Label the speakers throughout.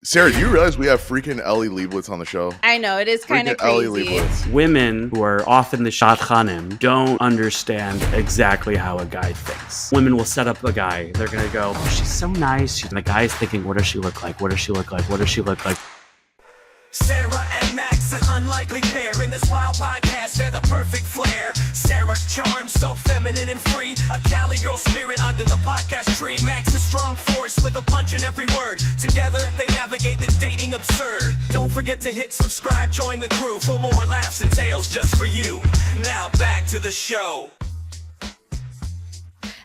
Speaker 1: Sarah, do you realize we have freaking Eli Lebowicz on the show?
Speaker 2: I know, it is kind of
Speaker 1: Freaking Eli
Speaker 2: crazy.
Speaker 1: Lebowicz.
Speaker 3: Women who are often the shidduchim don't understand exactly how a guy thinks. Women will set up a guy. They're going to go, oh, she's so nice. And the guy's thinking, what does she look like? What does she look like? What does she look like?
Speaker 4: Sarah and Max, an unlikely pair in this wild podcast. They're the perfect flair. Sarah charms, so feminine and free. A Cali girl spirit under the podcast tree. Max a strong force with a punch in every word. Together they navigate the dating absurd. Don't forget to hit subscribe, join the crew for more laughs and tales just for you. Now back to the show.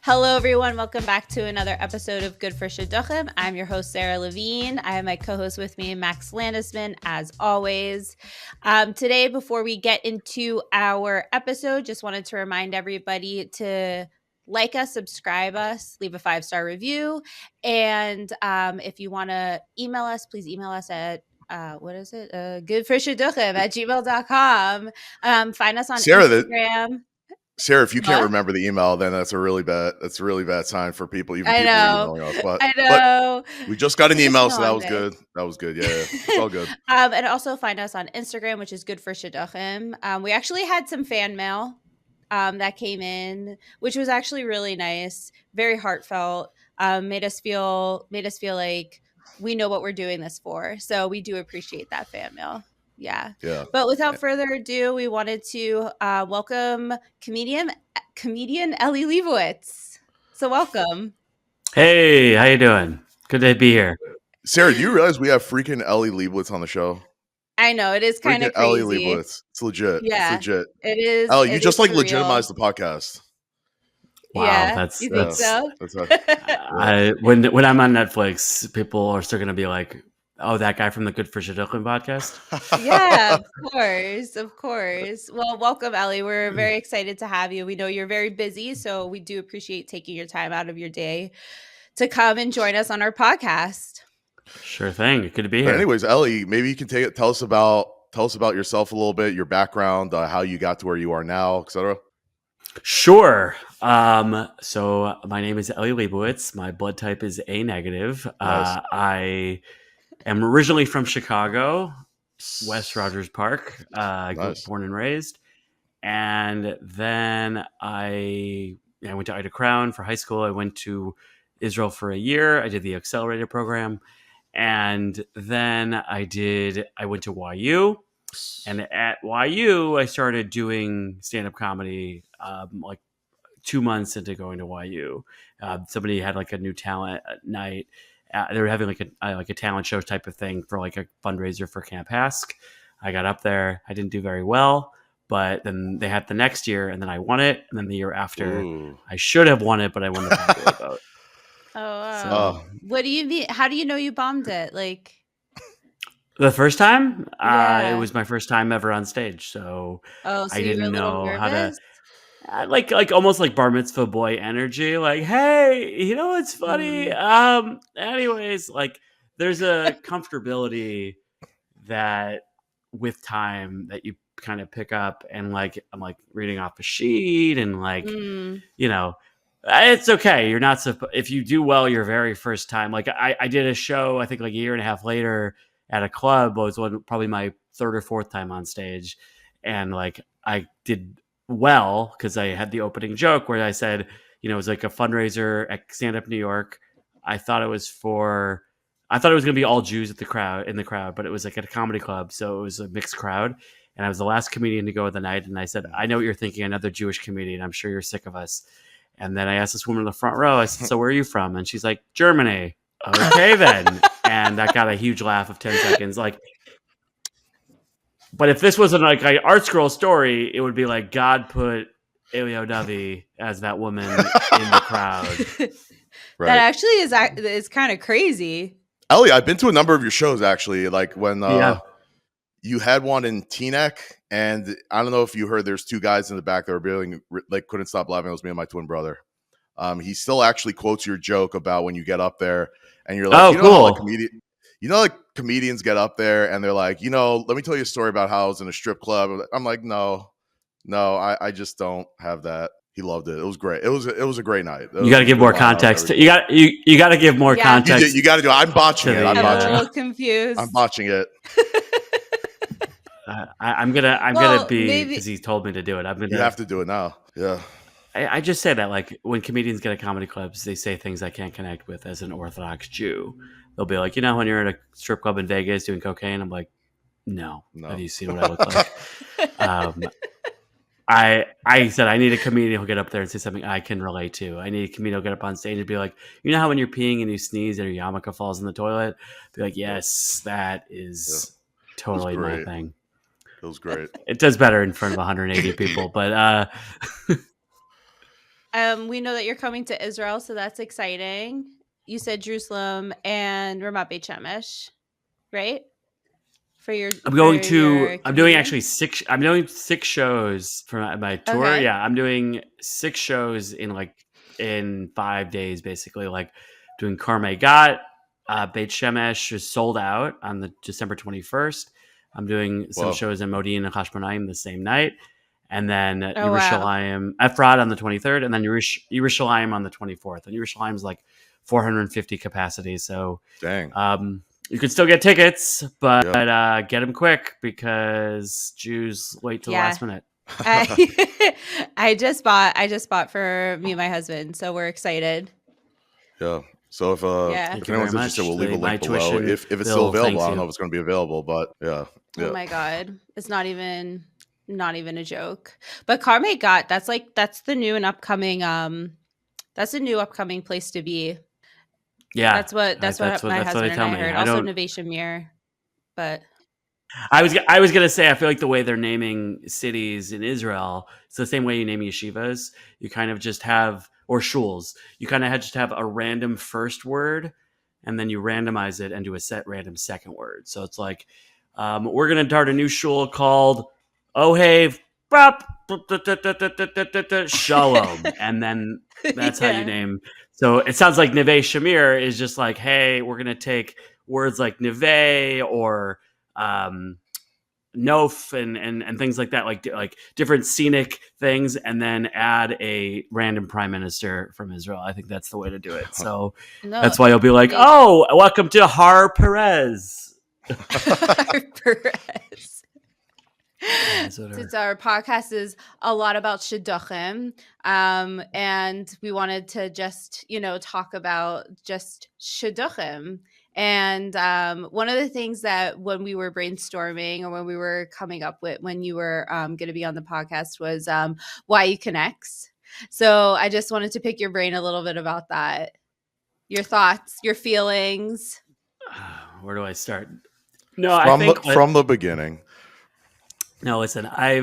Speaker 2: Hello, everyone. Welcome back to another episode of Good for Shidduchim. I'm your host, Sarah Levine. I have my co-host with me, Max Landisman, as always. Today, before we get into our episode, just wanted to remind everybody to like us, subscribe us, leave a 5-star review. And if you want to email us, please email us at goodforshidduchim@gmail.com. Find us on Instagram.
Speaker 1: Sarah, if you can't remember the email, then that's a really bad sign for people. Even
Speaker 2: I
Speaker 1: people
Speaker 2: know.
Speaker 1: emailing us. But,
Speaker 2: I know.
Speaker 1: But we just got an email, so that was
Speaker 2: Monday.
Speaker 1: good. That was good. Yeah, it's all good.
Speaker 2: And also find us on Instagram, which is Good for Shidduchim. We actually had some fan mail that came in, which was actually really nice, very heartfelt. Made us feel like we know what we're doing this for. So we do appreciate that fan mail. Yeah. But without further ado, we wanted to welcome comedian Eli Lebowicz. So welcome.
Speaker 3: Hey, how you doing? Good to be here.
Speaker 1: Sarah, do you realize we have freaking Eli Lebowicz on the show?
Speaker 2: I know, it is kind of crazy.
Speaker 1: Eli Lebowicz. It's legit.
Speaker 2: Yeah,
Speaker 1: it's legit.
Speaker 2: It is.
Speaker 1: Oh, you
Speaker 2: it
Speaker 1: just
Speaker 2: is
Speaker 1: like legitimized the podcast.
Speaker 3: Wow,
Speaker 2: yeah, you think so?
Speaker 3: When I'm on Netflix, people are still going to be like, oh, that guy from the Good for Shidduchim podcast?
Speaker 2: Yeah, of course. Well, welcome, Eli. We're very excited to have you. We know you're very busy, so we do appreciate taking your time out of your day to come and join us on our podcast.
Speaker 3: Sure thing. Good to be
Speaker 1: But
Speaker 3: here.
Speaker 1: anyways, Eli, maybe you can tell us about yourself a little bit, your background, how you got to where you are now, etc.
Speaker 3: Sure. So my name is Eli Lebowicz. My blood type is A negative.
Speaker 1: Nice.
Speaker 3: I am originally from Chicago, West Rogers Park.
Speaker 1: Nice.
Speaker 3: Born and raised. And then I went to Ida Crown for high school. I went to Israel for a year. I did the accelerator program. And then I went to YU. And at YU, I started doing stand-up comedy like 2 months into going to YU. Somebody had like a new talent night. They were having like a talent show type of thing for like a fundraiser for Camp Hask. I got up there. I didn't do very well, but then they had the next year, and then I won it. And then the year after, I should have won it, but I won the popular vote.
Speaker 2: Oh, wow.
Speaker 3: So,
Speaker 2: what do you mean? How do you know you bombed it? Like
Speaker 3: the first time,
Speaker 2: Yeah.
Speaker 3: it was my first time ever on stage, so
Speaker 2: so
Speaker 3: I
Speaker 2: you were a
Speaker 3: didn't
Speaker 2: little
Speaker 3: know how to.
Speaker 2: nervous?
Speaker 3: Like almost like bar mitzvah boy energy, like, hey, you know what's funny? Anyways, like there's a comfortability that with time that you kind of pick up, and like I'm like reading off a sheet, and like you know, it's okay. You're not if you do well your very first time. Like I did a show, I think like a year and a half later at a club. It was probably my third or fourth time on stage, and like I did well because I had the opening joke where I said, you know, it was like a fundraiser at Stand Up New York. I thought it was going to be all Jews in the crowd, but it was like at a comedy club, so it was a mixed crowd. And I was the last comedian to go of the night, and I said, I know what you're thinking, another Jewish comedian. I'm sure you're sick of us. And then I asked this woman in the front row, I said, so where are you from? And she's like, Germany. Okay, then. And that got a huge laugh of 10 seconds. Like, but if this wasn't like an art scroll story, it would be like God put Elio Davi as that woman in the crowd.
Speaker 1: Right.
Speaker 2: That actually is kind of crazy.
Speaker 1: Eli, I've been to a number of your shows actually. Like when you had one in Teaneck, and I don't know if you heard. There's two guys in the back that were really like couldn't stop laughing. It was me and my twin brother. He still actually quotes your joke about when you get up there and you're like,
Speaker 3: oh,
Speaker 1: you know,
Speaker 3: cool.
Speaker 1: Like comedians get up there and they're like, you know, let me tell you a story about how I was in a strip club. I'm like, no, I just don't have that. He loved it. It was great. It was a great night.
Speaker 3: You got to give more context. You got to give more context.
Speaker 1: You got to do it. I'm botching it.
Speaker 2: I'm a little confused.
Speaker 1: I'm botching it.
Speaker 3: I'm gonna be, because he told me to do it.
Speaker 1: You have to do it now. Yeah.
Speaker 3: I just say that, like, when comedians get at comedy clubs, they say things I can't connect with as an Orthodox Jew. They'll be like, when you're at a strip club in Vegas doing cocaine, I'm like, no. Have you seen what I look like? I said I need a comedian who'll get up there and say something I can relate to. I need a comedian who'll get up on stage and be like, how when you're peeing and you sneeze and your yarmulke falls in the toilet? Be like, yes, that is totally my thing.
Speaker 1: It was great.
Speaker 3: It does better in front of 180 people, but
Speaker 2: we know that you're coming to Israel, so that's exciting. You said Jerusalem and Ramat Beit Shemesh, right? I'm
Speaker 3: doing 6 shows for my tour.
Speaker 2: Okay.
Speaker 3: Yeah, I'm doing 6 shows in 5 days, basically. Like doing Karmei Gat, Beit Shemesh is sold out on the December 21st. I'm doing some shows in Modi'in and Hashmonaim the same night. And then Yerushalayim, Efrat on the 23rd, and then Yerushalayim on the 24th. And Yerushalayim's like 450 capacity. So
Speaker 1: dang.
Speaker 3: You can still get tickets, but get them quick because Jews wait till the last minute.
Speaker 2: I just bought for me and my husband, so we're excited.
Speaker 1: Yeah. So if anyone's interested, we'll leave a link below. If it's still available, I don't know if it's going to be available, but yeah.
Speaker 2: Oh my God, it's not even a joke. But Karmei Gat, that's the new and upcoming. That's a new upcoming place to be.
Speaker 3: Yeah,
Speaker 2: that's what my husband and I heard. Also, Neve Shamir, but
Speaker 3: I was gonna say, I feel like the way they're naming cities in Israel, it's the same way you name yeshivas. You kind of just have, or shuls, you kind of just have a random first word, and then you randomize it and do a random second word. So it's like, we're gonna start a new shul called Ohev Shalom, and then that's how you name. So it sounds like Neve Shamir is just like, hey, we're going to take words like Neve or Nof and things like that, like different scenic things, and then add a random prime minister from Israel. I think that's the way to do it. So that's why you'll be like, oh, welcome to Har Perez.
Speaker 2: Har Perez. Since our podcast is a lot about shidduchim, and we wanted to just, talk about just shidduchim. And one of the things that when we were brainstorming or when we were coming up with, when you were going to be on the podcast was why you connects. So I just wanted to pick your brain a little bit about that. Your thoughts, your feelings.
Speaker 3: Where do I start?
Speaker 1: From the beginning.
Speaker 3: No, listen, for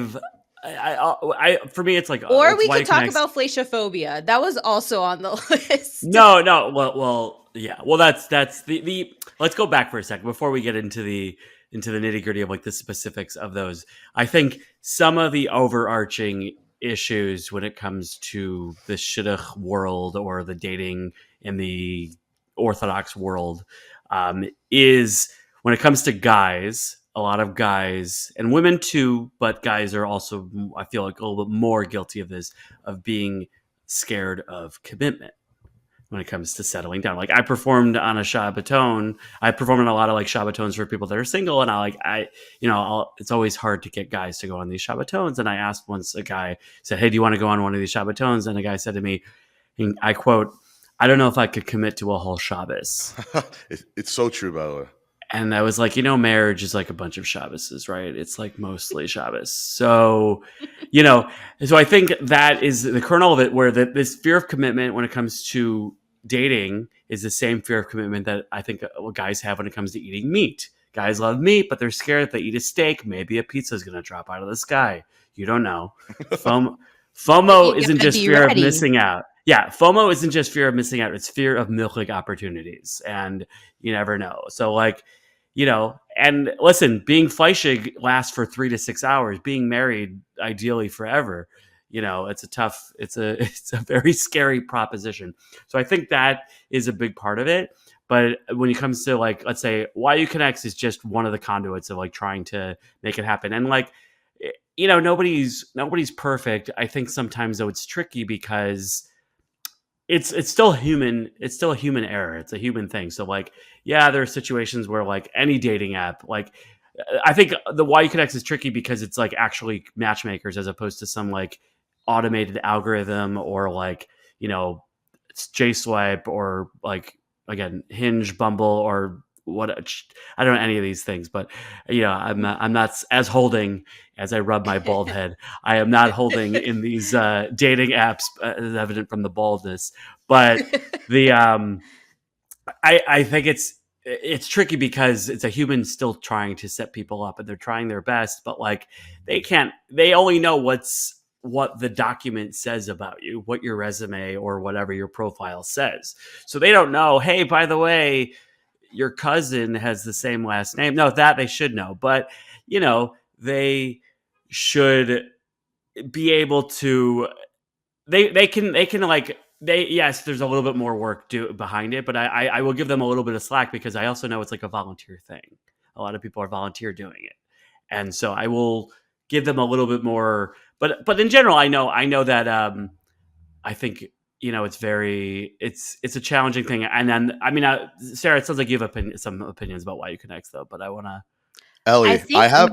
Speaker 3: me, it's like,
Speaker 2: or we could talk about flashophobia. That was also on the list.
Speaker 3: No. Well, yeah. Well, that's the. Let's go back for a second before we get into the nitty gritty of like the specifics of those. I think some of the overarching issues when it comes to the shidduch world or the dating in the Orthodox world is when it comes to guys. A lot of guys and women too, but guys are also, I feel like, a little bit more guilty of this, of being scared of commitment when it comes to settling down. Like I performed on a Shabbaton. I performed on a lot of like Shabbatons for people that are single, and it's always hard to get guys to go on these Shabbatons. And I asked once, a guy said, "Hey, do you want to go on one of these Shabbatons?" And a guy said to me, and I quote, "I don't know if I could commit to a whole Shabbos."
Speaker 1: It's so true, by the way.
Speaker 3: And I was like, marriage is like a bunch of Shabbos, right? It's like mostly Shabbos. So, so I think that is the kernel of it, where this fear of commitment when it comes to dating is the same fear of commitment that I think guys have when it comes to eating meat. Guys love meat, but they're scared if they eat a steak, maybe a pizza is going to drop out of the sky. You don't know. FOMO isn't just fear of missing out. Yeah, FOMO isn't just fear of missing out. It's fear of milking opportunities, and you never know. So like, and listen, being fleischig lasts for 3 to 6 hours. Being married, ideally forever, it's a very scary proposition. So I think that is a big part of it. But when it comes to like, let's say, why you connects is just one of the conduits of like trying to make it happen. And like, nobody's perfect. I think sometimes though it's tricky because it's still human. It's still a human error. It's a human thing. So like, yeah, there are situations where like any dating app, like I think the Why You Connect is tricky because it's like actually matchmakers as opposed to some like automated algorithm or like, it's JSwipe or like, again, Hinge, Bumble, or what. I don't know any of these things, but I'm not as holding as I rub my bald head. I am not holding in these dating apps, as evident from the baldness. But the I think it's tricky because it's a human still trying to set people up, and they're trying their best, but like they only know what the document says about you, what your resume or whatever your profile says. So they don't know, hey, by the way, your cousin has the same last name. No, that they should know, but they should be able to. They can like yes, there's a little bit more work behind it, but I will give them a little bit of slack because I also know it's like a volunteer thing. A lot of people are volunteer doing it, and so I will give them a little bit more. But in general, I know that I think it's a challenging thing. And then Sarah, it sounds like you have some opinions about Why You Connect though, but I want to.
Speaker 1: Ellie,
Speaker 2: I think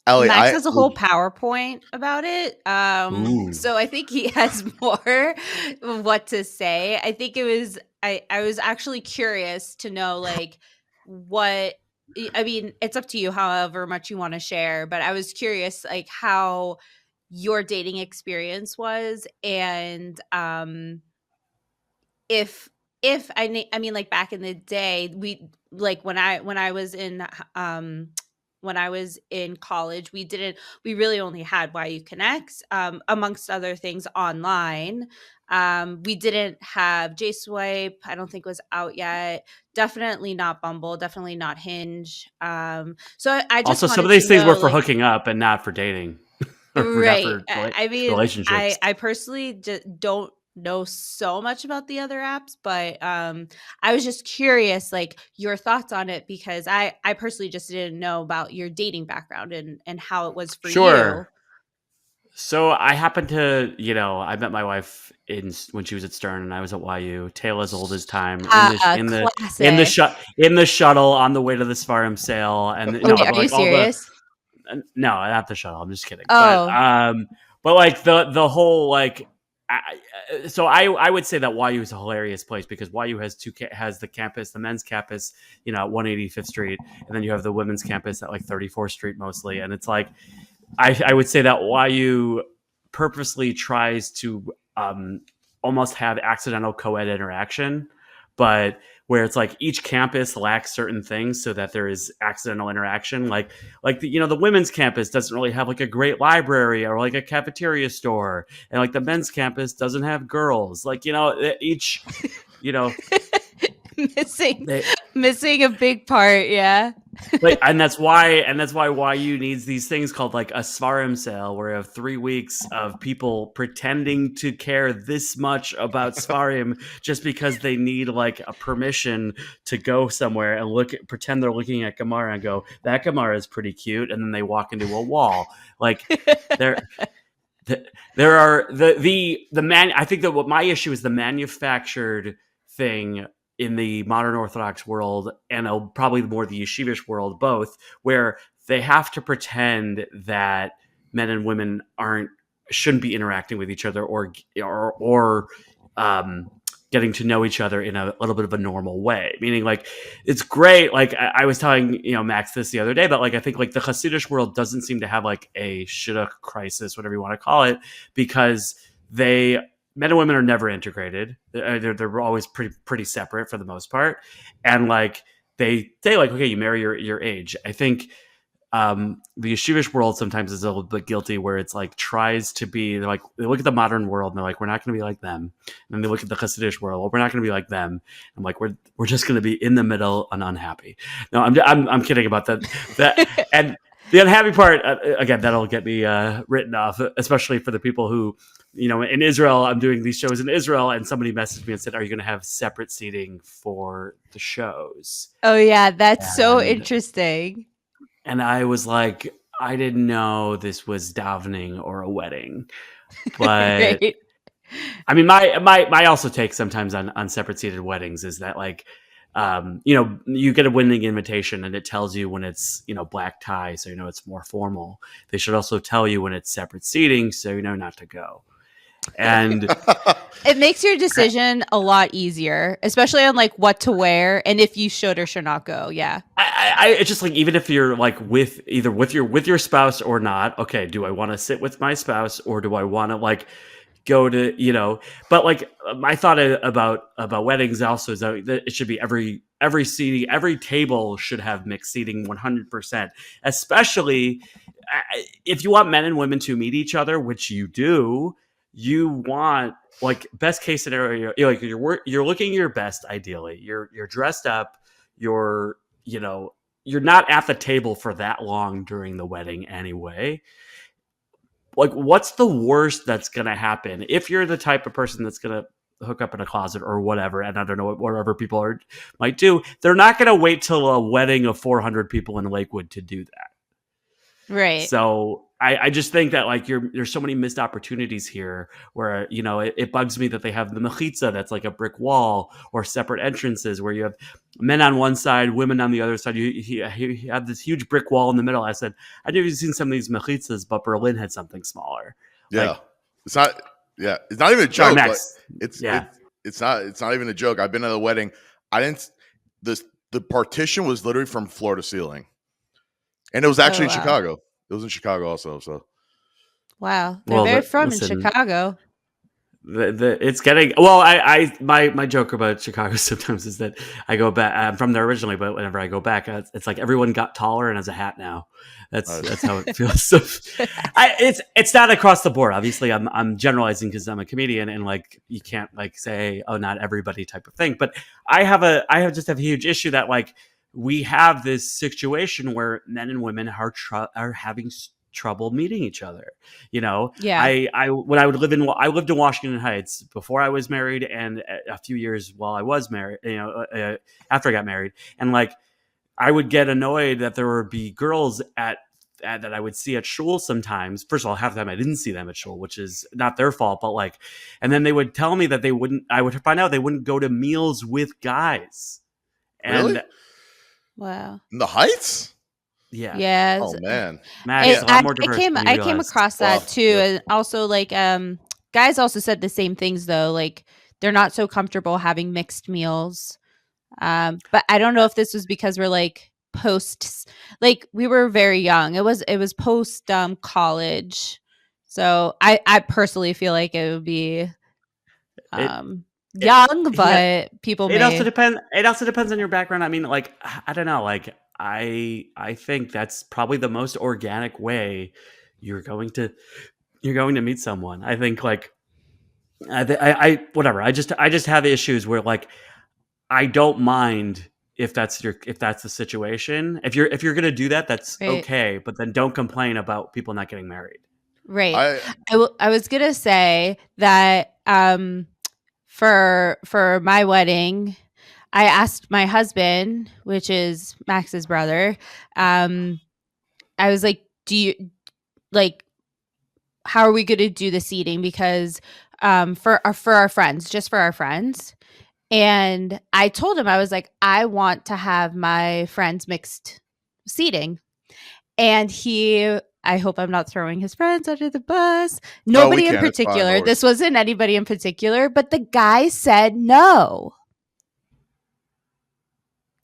Speaker 1: Ellie,
Speaker 2: Max has a whole PowerPoint about it.
Speaker 3: Ooh.
Speaker 2: So I think he has more what to say. I think it was I was actually curious to know like what it's up to you however much you want to share, but I was curious like how your dating experience was and if like back in the day we like when I was in college, we really only had Why You Connect, amongst other things online. We didn't have JSwipe. I don't think it was out yet. Definitely not Bumble. Definitely not Hinge. So I just
Speaker 3: also some of
Speaker 2: wanted
Speaker 3: these
Speaker 2: to
Speaker 3: things
Speaker 2: know,
Speaker 3: were for
Speaker 2: like,
Speaker 3: hooking up and not for dating, or not
Speaker 2: right.
Speaker 3: for
Speaker 2: I
Speaker 3: relationships.
Speaker 2: personally just don't know so much about the other apps, but I was just curious like your thoughts on it because I personally just didn't know about your dating background and how it was for you.
Speaker 3: Sure. So I happened to, I met my wife when she was at Stern, and I was at YU. Tail as old as time in the shuttle on the way to the Svarim sale, and
Speaker 2: Are you serious?
Speaker 3: No, not the shuttle. I'm just kidding.
Speaker 2: Oh.
Speaker 3: But like the whole like. So I would say that YU is a hilarious place because YU has the campus, the men's campus, at 185th Street, and then you have the women's campus at like 34th Street mostly, and it's like. I would say that YU purposely tries to almost have accidental co-ed interaction, but where it's like each campus lacks certain things so that there is accidental interaction. Like the women's campus doesn't really have like a great library or like a cafeteria store, and like the men's campus doesn't have girls. Like each
Speaker 2: missing a big part, yeah.
Speaker 3: and that's why YU needs these things called like a Svarim sale, where you have 3 weeks of people pretending to care this much about Svarim just because they need like a permission to go somewhere and pretend they're looking at Gemara and go, that Gemara is pretty cute, and then they walk into a wall. Like there are I think that what my issue is the manufactured thing in the modern Orthodox world, and probably more the yeshivish world, both, where they have to pretend that men and women shouldn't be interacting with each other or getting to know each other in a little bit of a normal way. Meaning, like, it's great. Like I was telling Max this the other day, but like I think like the Hasidic world doesn't seem to have like a shidduch crisis, whatever you want to call it, because men and women are never integrated. They're always pretty separate for the most part. And like they say like, okay, you marry your age. I think the yeshivish world sometimes is a little bit guilty where it's like tries to be like, they look at the modern world and they're like, we're not going to be like them. And then they look at the Hasidic world, well, we're not going to be like them. I'm like, we're just going to be in the middle and unhappy. No, I'm kidding about that. And the unhappy part, again, that'll get me written off, especially for the people who, in Israel, I'm doing these shows in Israel, and somebody messaged me and said, are you going to have separate seating for the shows?
Speaker 2: Oh, yeah, that's so interesting.
Speaker 3: And I was like, I didn't know this was davening or a wedding, but
Speaker 2: Right.
Speaker 3: I mean, my also take sometimes on separate seated weddings is that like, you get a winning invitation and it tells you when it's, black tie, so it's more formal. They should also tell you when it's separate seating, so you know not to go. And
Speaker 2: It makes your decision a lot easier, especially on like what to wear and if you should or should not go. Yeah.
Speaker 3: it's just like, even if you're like with your spouse or not, okay, do I want to sit with my spouse or do I want to like go to, but like my thought about weddings also is that it should be every seating, every table should have mixed seating 100%, especially if you want men and women to meet each other, which you do. You want, like, best case scenario, you're looking your best. Ideally, you're dressed up. You're you're not at the table for that long during the wedding anyway. Like, what's the worst that's gonna happen if you're the type of person that's gonna hook up in a closet or whatever? And I don't know whatever people might do. They're not gonna wait till a wedding of 400 people in Lakewood to do that.
Speaker 2: Right.
Speaker 3: So I just think that like there's so many missed opportunities here where, it bugs me that they have the mechitza that's like a brick wall, or separate entrances where you have men on one side, women on the other side. You have this huge brick wall in the middle. I said, I've never seen some of these mechitzas, but Berlin had something smaller.
Speaker 1: Yeah.
Speaker 3: Like,
Speaker 1: it's not even a joke. Like, it's not even a joke. I've been at a wedding. The partition was literally from floor to ceiling. And it was actually in Chicago. It was in Chicago also. So,
Speaker 2: wow, they're from in Chicago.
Speaker 3: It's getting well. My joke about Chicago sometimes is that I go back. I'm from there originally, but whenever I go back, it's like everyone got taller and has a hat now. That's how it feels. So, it's not across the board. Obviously, I'm generalizing because I'm a comedian, and like you can't like say, oh, not everybody type of thing. But I have a huge issue that like, we have this situation where men and women are having trouble meeting each other.
Speaker 2: Yeah.
Speaker 3: I lived in Washington Heights before I was married, and a few years while I was married, after I got married, and like I would get annoyed that there would be girls that I would see at shul sometimes. First of all, half the time I didn't see them at shul, which is not their fault, but like, and then they would tell me that I would find out they wouldn't go to meals with guys. And
Speaker 1: really?
Speaker 2: Wow.
Speaker 1: In the Heights?
Speaker 3: Yeah.
Speaker 2: Yeah.
Speaker 1: Oh man.
Speaker 3: Max, a lot more diverse
Speaker 2: I came across that too.
Speaker 1: Yeah.
Speaker 2: And also like guys also said the same things though. Like they're not so comfortable having mixed meals. But I don't know if this was because we're like like we were very young. It was post college. So I personally feel like it would be young, but people
Speaker 3: it also depends on your background. I mean, like, I don't know, like I think that's probably the most organic way you're going to meet someone. I think like I whatever. I just have issues where like I don't mind if that's the situation. If you're going to do that, that's
Speaker 2: right.
Speaker 3: okay, but then don't complain about people not getting married.
Speaker 2: Right. I was going to say that for my wedding, I asked my husband, which is Max's brother, I was like, do you like, how are we going to do the seating? Because for our friends, just for our friends. And I told him, I was like, I want to have my friends mixed seating. And I hope I'm not throwing his friends under the bus. Nobody in particular. This wasn't anybody in particular, but the guy said no.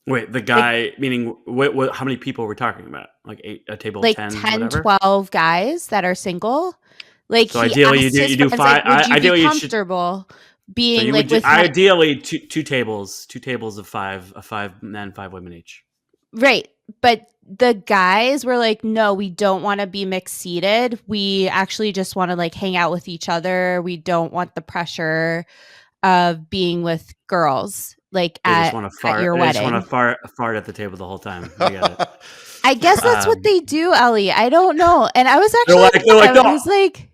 Speaker 3: Wait, the guy, meaning what, how many people we're talking about? Like a table of 10,
Speaker 2: 10, 12 guys that are single. Like,
Speaker 3: so ideally you do 5.
Speaker 2: Like, would you
Speaker 3: ideally
Speaker 2: be comfortable being
Speaker 3: so
Speaker 2: like with
Speaker 3: ideally two tables of 5 men, 5 women each.
Speaker 2: Right. But the guys were like, no, we don't want to be mixed seated. We actually just want to like hang out with each other. We don't want the pressure of being with girls. Like at your wedding.
Speaker 3: They just want to fart at the table the whole time. I get it.
Speaker 2: I guess that's what they do, Ellie. I don't know. And I was actually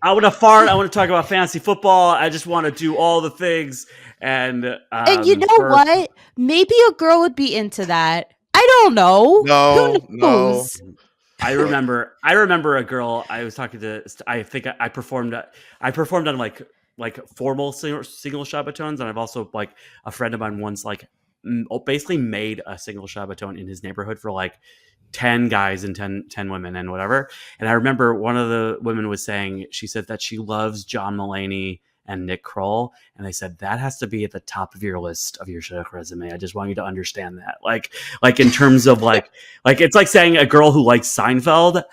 Speaker 3: I want to fart. I want to talk about fantasy football. I just want to do all the things. And
Speaker 2: you know what? Maybe a girl would be into that. I don't know.
Speaker 1: No.
Speaker 3: I remember a girl I was talking to. I think I performed on like formal single Shabbatons, and I've also like a friend of mine once like basically made a single Shabbaton in his neighborhood for like 10 guys and 10 women and whatever. And I remember one of the women was saying, she said that she loves John Mulaney and Nick Kroll, and they said that has to be at the top of your list of your shidduch resume. I just want you to understand that, like in terms of like it's like saying a girl who likes Seinfeld.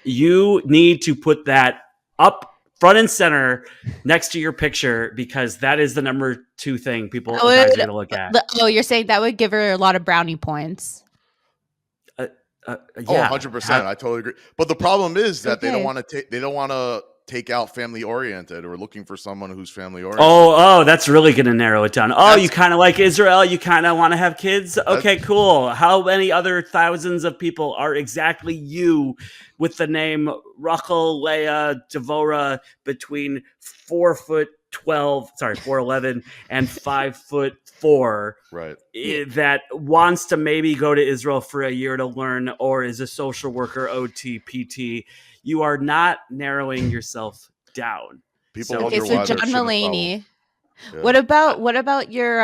Speaker 3: You need to put that up front and center next to your picture, because that is the number 2 thing people guys are going to look at.
Speaker 2: Oh, you're saying that would give her a lot of brownie points.
Speaker 3: Yeah,
Speaker 1: 100%. I totally agree. But the problem is that they don't want to take out family oriented, or looking for someone who's family oriented.
Speaker 3: Oh, that's really going to narrow it down. Oh, you kind of like Israel. You kind of want to have kids. Okay, cool. How many other thousands of people are exactly you with the name Rachel, Leah, Devorah between 4'11" and 5'4",
Speaker 1: right?
Speaker 3: That wants to maybe go to Israel for a year to learn, or is a social worker, OT, PT. You are not narrowing yourself down.
Speaker 1: People
Speaker 2: okay, so John Mulaney.
Speaker 1: Yeah.
Speaker 2: What about your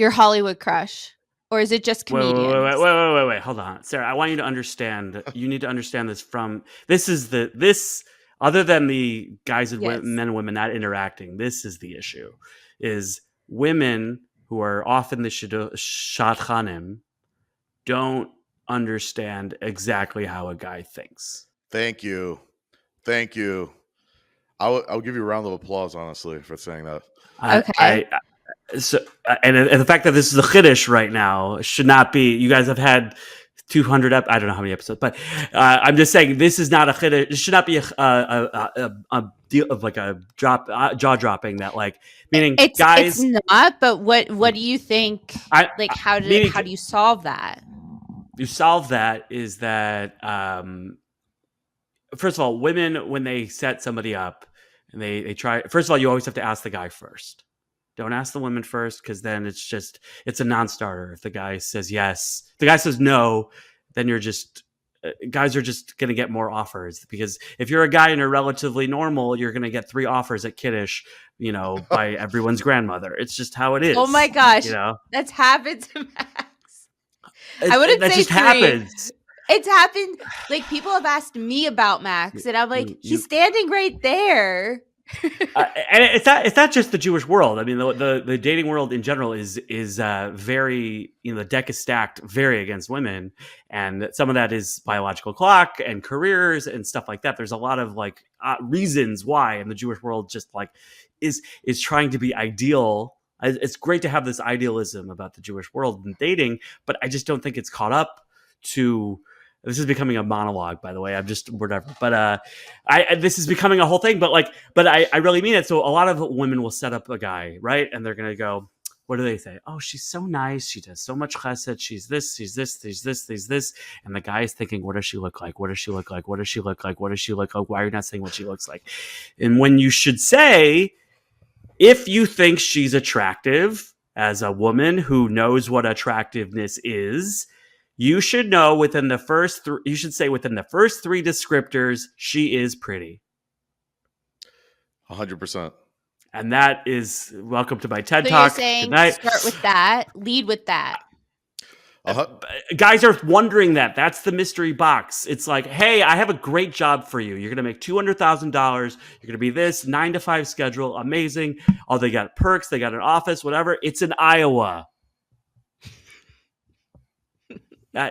Speaker 2: Hollywood crush? Or is it just comedians?
Speaker 3: Wait. Hold on. Sarah, I want you to understand. You need to understand this this other than the guys and men and women not interacting, this is the issue. Is women who are often the shadchanim don't understand exactly how a guy thinks.
Speaker 1: Thank you. I'll give you a round of applause, honestly, for saying that.
Speaker 2: Okay.
Speaker 3: So, and the fact that this is a chiddush right now should not be. You guys have had 200. I don't know how many episodes, but I'm just saying this is not a chiddush. This should not be a deal of like a jaw dropping. That like meaning guys.
Speaker 2: It's not. But what do you think? How do you solve that?
Speaker 3: You solve that is that first of all, women, when they set somebody up and they try. First of all, you always have to ask the guy first. Don't ask the women first, because then it's a non-starter. If the guy says yes, if the guy says no, then you're just guys are just going to get more offers, because if you're a guy and you're relatively normal, you're going to get 3 offers at Kiddush, by everyone's grandmother. It's just how it is.
Speaker 2: Oh my gosh, that's happened to Max. I wouldn't say
Speaker 3: just
Speaker 2: 3.
Speaker 3: Happens.
Speaker 2: It's happened. Like, people have asked me about Max, and I'm like, he's standing right there.
Speaker 3: And it's not just the Jewish world. I mean, the dating world in general is very, the deck is stacked very against women, and some of that is biological clock and careers and stuff like that. There's a lot of like reasons why, and the Jewish world just like is trying to be ideal. It's great to have this idealism about the Jewish world and dating, but I just don't think it's caught up to. This is becoming a monologue, by the way. I'm just whatever, but this is becoming a whole thing. But I really mean it. So a lot of women will set up a guy, right, and they're gonna go, what do they say? Oh, she's so nice. She does so much chesed. She's this. She's this. And the guy is thinking, what does she look like? What does she look like? What does she look like? What does she look like? Why are you not saying what she looks like? And when you should say, if you think she's attractive as a woman who knows what attractiveness is. You should know within the first 3 descriptors, she is pretty.
Speaker 1: 100%.
Speaker 3: And that is welcome to my TED
Speaker 2: so
Speaker 3: Talk.
Speaker 2: You're saying
Speaker 3: tonight.
Speaker 2: Start with that, lead with that.
Speaker 3: Guys are wondering that. That's the mystery box. It's like, hey, I have a great job for you. You're going to make $200,000. You're going to be this 9 to 5 schedule. Amazing. Oh, they got perks. They got an office, whatever. It's in Iowa.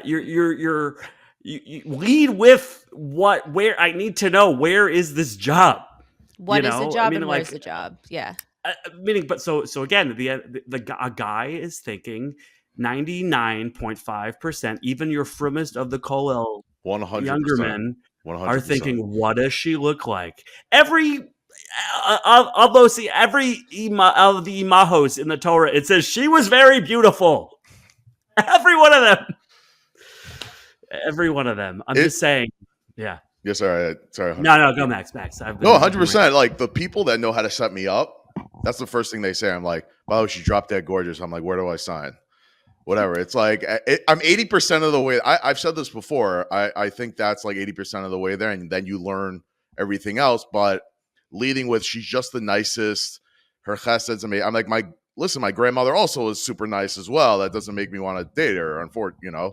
Speaker 3: You lead with where I need to know, where is this job?
Speaker 2: What is the job, and where's the job? Yeah.
Speaker 3: So again, a guy is thinking 99.5%, even your frimmest of the Kollel
Speaker 1: 100%,
Speaker 3: younger men
Speaker 1: 100%.
Speaker 3: are thinking, what does she look like? Every of the imahos in the Torah, it says she was very beautiful. Every one of them. Every one of them. I'm just saying. Yeah.
Speaker 1: Yeah, sorry.
Speaker 3: No, go Max. No,
Speaker 1: 100%. Like, the people that know how to set me up, that's the first thing they say. I'm like, wow, she dropped dead gorgeous. I'm like, where do I sign? whatever. It's like I'm 80% of the way. I've said this before. I think that's like 80% of the way there, and then you learn everything else. But leading with she's just the nicest. Her cheseds amazing. I'm like, my grandmother also is super nice as well. That doesn't make me want to date her. Unfortunately,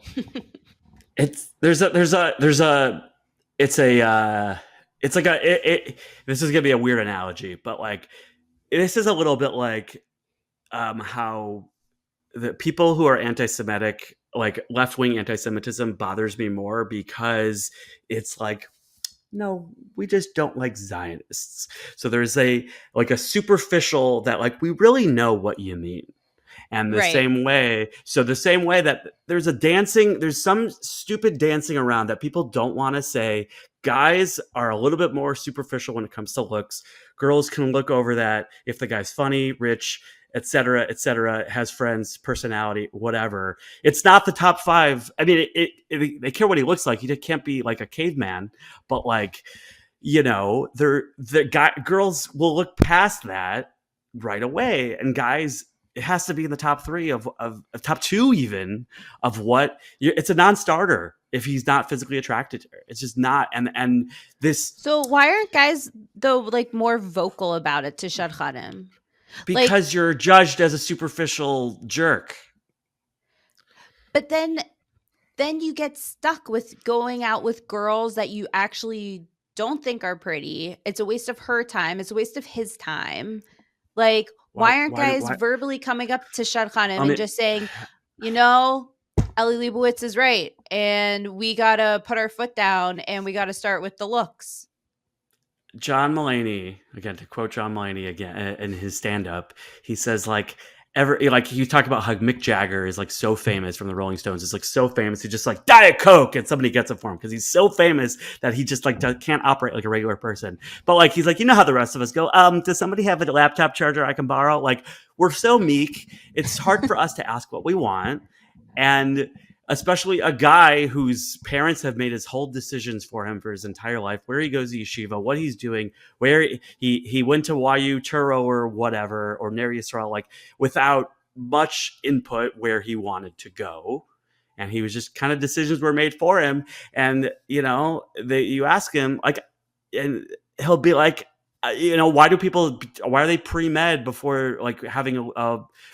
Speaker 3: It's this is gonna be a weird analogy, but like this is a little bit like how the people who are anti-Semitic, like left-wing anti-Semitism, bothers me more because it's like, no, we just don't like Zionists. So there's a superficial that like we really know what you mean. And the same way that there's some stupid dancing around that people don't want to say. Guys are a little bit more superficial when it comes to looks. Girls can look over that if the guy's funny, rich, etc., has friends, personality, whatever. It's not the top 5. I mean, they care what he looks like. He can't be like a caveman, but like, girls will look past that right away, and guys, it has to be in the top 3 of top 2 even of what it's a non-starter if he's not physically attracted to her. It's just not. And this.
Speaker 2: So why aren't guys though like more vocal about it to shidduchim?
Speaker 3: Because you're judged as a superficial jerk.
Speaker 2: But then you get stuck with going out with girls that you actually don't think are pretty. It's a waste of her time. It's a waste of his time. Like, why aren't guys verbally coming up to shidduchim and just saying, Eli Lebowicz is right, and we got to put our foot down, and we got to start with the looks?
Speaker 3: John Mulaney, again, to quote John Mulaney again in his stand-up, he says you talk about how Mick Jagger is like so famous from the Rolling Stones. It's like so famous. He just like Diet Coke and somebody gets it for him because he's so famous that he just like can't operate like a regular person. But like, he's like, how the rest of us go. Does somebody have a laptop charger I can borrow? Like, we're so meek. It's hard for us to ask what we want. And especially a guy whose parents have made his whole decisions for him for his entire life, where he goes to yeshiva, what he's doing, where he went to YU Turo or whatever, or Ner Yisrael, like without much input where he wanted to go. And he was just kind of decisions were made for him. And, you ask him like, and he'll be like, why are they pre-med before like having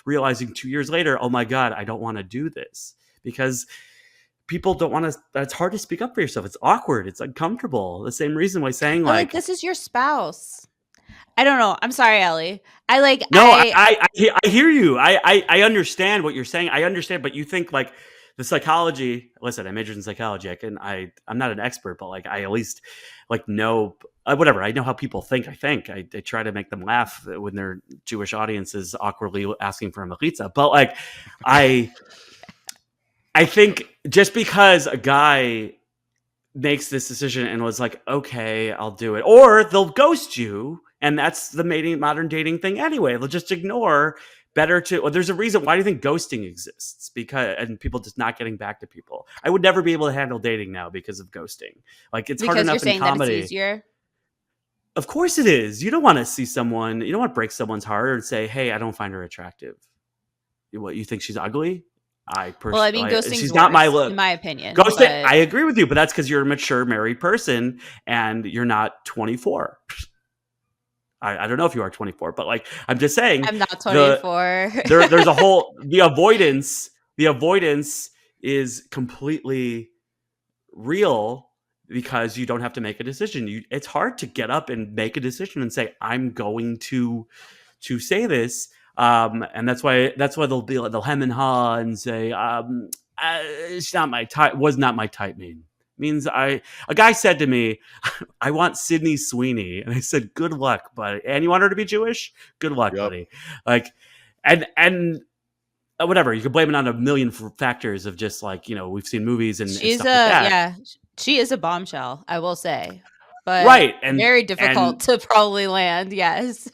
Speaker 3: realizing 2 years later, oh my God, I don't want to do this. Because people don't want to. It's hard to speak up for yourself. It's awkward. It's uncomfortable. The same reason why saying like
Speaker 2: this is your spouse. I don't know. I'm sorry, Ellie.
Speaker 3: I hear you. I understand what you're saying. I understand, but you think like the psychology. Listen, I majored in psychology. I'm not an expert, but like I at least like know whatever. I know how people think. I try to make them laugh when their Jewish audience is awkwardly asking for a mechitza. But like I think just because a guy makes this decision and was like, okay, I'll do it, or they'll ghost you, and that's the modern dating thing anyway. They'll just ignore. There's a reason. Why do you think ghosting exists? And people just not getting back to people. I would never be able to handle dating now because of ghosting. Like it's hard enough in comedy.
Speaker 2: That it's easier.
Speaker 3: Of course it is. You don't want to see someone. You don't want to break someone's heart and say, hey, I don't find her attractive. What, you think she's ugly?
Speaker 2: Ghosting
Speaker 3: she's not my look,
Speaker 2: in my opinion.
Speaker 3: Ghosting, I agree with you, but that's because you're a mature married person and you're not 24. I don't know if you are 24, but like I'm just saying,
Speaker 2: I'm not 24.
Speaker 3: There's a whole the avoidance is completely real because you don't have to make a decision. It's hard to get up and make a decision and say I'm going to say this. And that's why they'll hem and haw and say, it's not my type, was not my type means a guy said to me, I want Sydney Sweeney. And I said, good luck, buddy. And you want her to be Jewish? Good luck, buddy. Like, and whatever, you could blame it on a million factors of just like, we've seen movies and stuff like that.
Speaker 2: She is a bombshell, I will say. But
Speaker 3: right, and
Speaker 2: very difficult to probably land. Yes,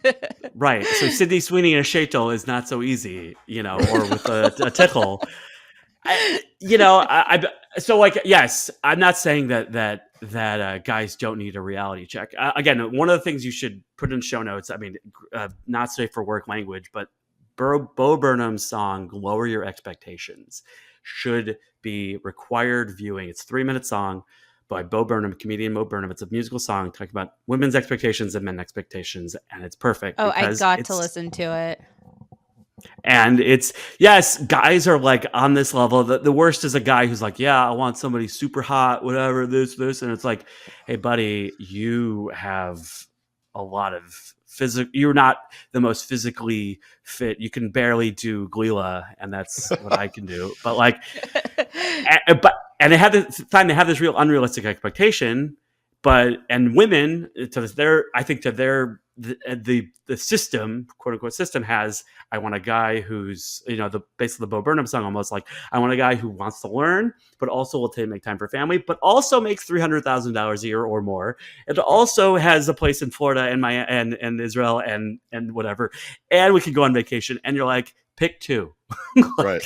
Speaker 3: right. So Sydney Sweeney in a sheitel is not so easy, or with a tickle. So like, yes, I'm not saying that guys don't need a reality check. Again, one of the things you should put in show notes. I mean, not safe for work language, but Bo Burnham's song "Lower Your Expectations" should be required viewing. It's a 3-minute song by Bo Burnham, comedian Bo Burnham. It's a musical song talking about women's expectations and men's expectations, and it's perfect.
Speaker 2: Oh, I got to listen to it.
Speaker 3: And it's, yes, guys are like on this level. The worst is a guy who's like, yeah, I want somebody super hot, whatever, this. And it's like, hey, buddy, you have a lot of physical, you're not the most physically fit. You can barely do Glila, and that's what I can do. But like, and they have this real unrealistic expectation. And women, the system, quote unquote system, has, I want a guy who's, basically the Bo Burnham song, almost like, I want a guy who wants to learn, but also will make time for family, but also makes $300,000 a year or more. It also has a place in Florida and Israel and whatever, and we can go on vacation. And you're like, pick two,
Speaker 1: right?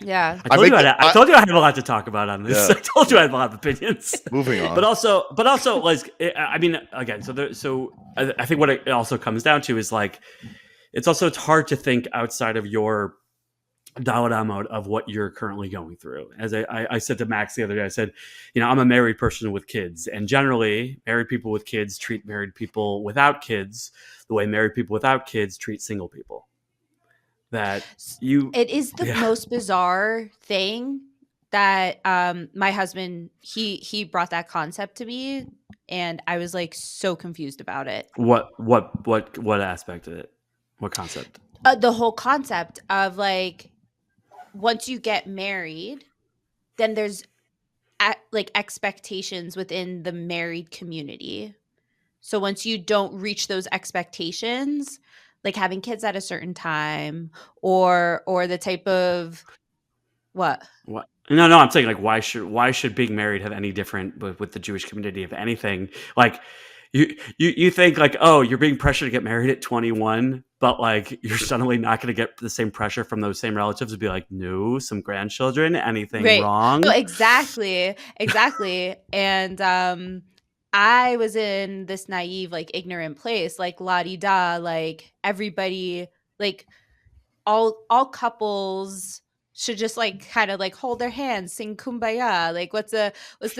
Speaker 2: Yeah,
Speaker 3: I told you I have a lot to talk about on this.
Speaker 1: Yeah.
Speaker 3: I told you I have a lot of opinions.
Speaker 1: Moving on,
Speaker 3: but also, like, I mean, again, so I think what it also comes down to is like, it's hard to think outside of your Dalai mode of what you're currently going through. As I said to Max the other day, I said, I'm a married person with kids, and generally, married people with kids treat married people without kids the way married people without kids treat single people.
Speaker 2: It is the most bizarre thing that my husband he brought that concept to me, and I was like so confused about it.
Speaker 3: What aspect of it? What concept?
Speaker 2: The whole concept of like, once you get married, then there's like expectations within the married community. So once you don't reach those expectations, like having kids at a certain time, or the type of what?
Speaker 3: No, I'm saying, like, why should being married have any different with the Jewish community, if anything? Like, you think like, oh, you're being pressured to get married at 21, but like you're suddenly not going to get the same pressure from those same relatives to be like, no, some grandchildren, anything wrong?
Speaker 2: No, exactly. And I was in this naive, like ignorant place, like la-di-da, like everybody, like all couples should just like kind of like hold their hands, sing kumbaya. Like what's the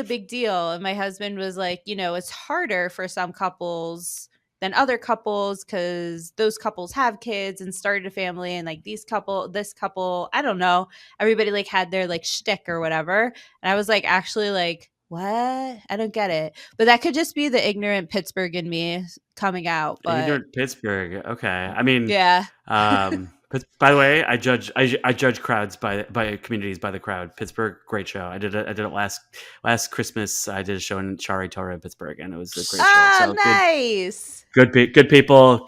Speaker 2: big deal? And my husband was like, it's harder for some couples than other couples because those couples have kids and started a family, and like this couple, I don't know. Everybody like had their like shtick or whatever. And I was like, actually, like, what? I don't get it. But that could just be the ignorant Pittsburgh in me coming out. But
Speaker 3: Ignorant Pittsburgh. Okay. I mean,
Speaker 2: yeah.
Speaker 3: But by the way, I judge crowds by communities by the crowd. Pittsburgh, great show. I did it last Christmas. I did a show in Shari Torah in Pittsburgh, and it was a great show. So
Speaker 2: nice.
Speaker 3: Good people.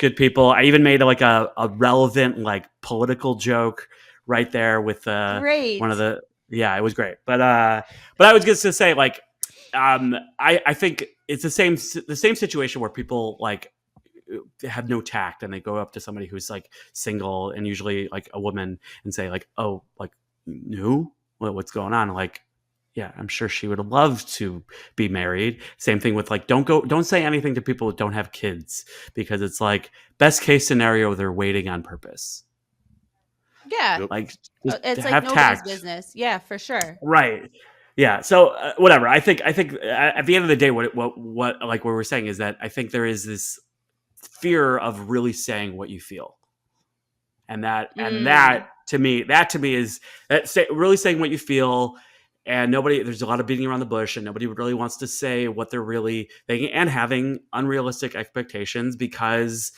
Speaker 3: I even made like a relevant like political joke right there with one of the. Yeah, it was great. But I was just to say, like, I think it's the same situation where people like have no tact, and they go up to somebody who's like single, and usually like a woman, and say like, oh, like, no, what's going on? Like, yeah, I'm sure she would love to be married. Same thing with like, don't say anything to people who don't have kids, because it's like best case scenario, they're waiting on purpose.
Speaker 2: Yeah,
Speaker 3: like
Speaker 2: it's like nobody's tact. Business. Yeah, for sure.
Speaker 3: Right. Yeah. So whatever. I think at the end of the day, what like what we're saying is that I think there is this fear of really saying what you feel, and that to me is really saying what you feel. And there's a lot of beating around the bush, and nobody really wants to say what they're really thinking, and having unrealistic expectations because,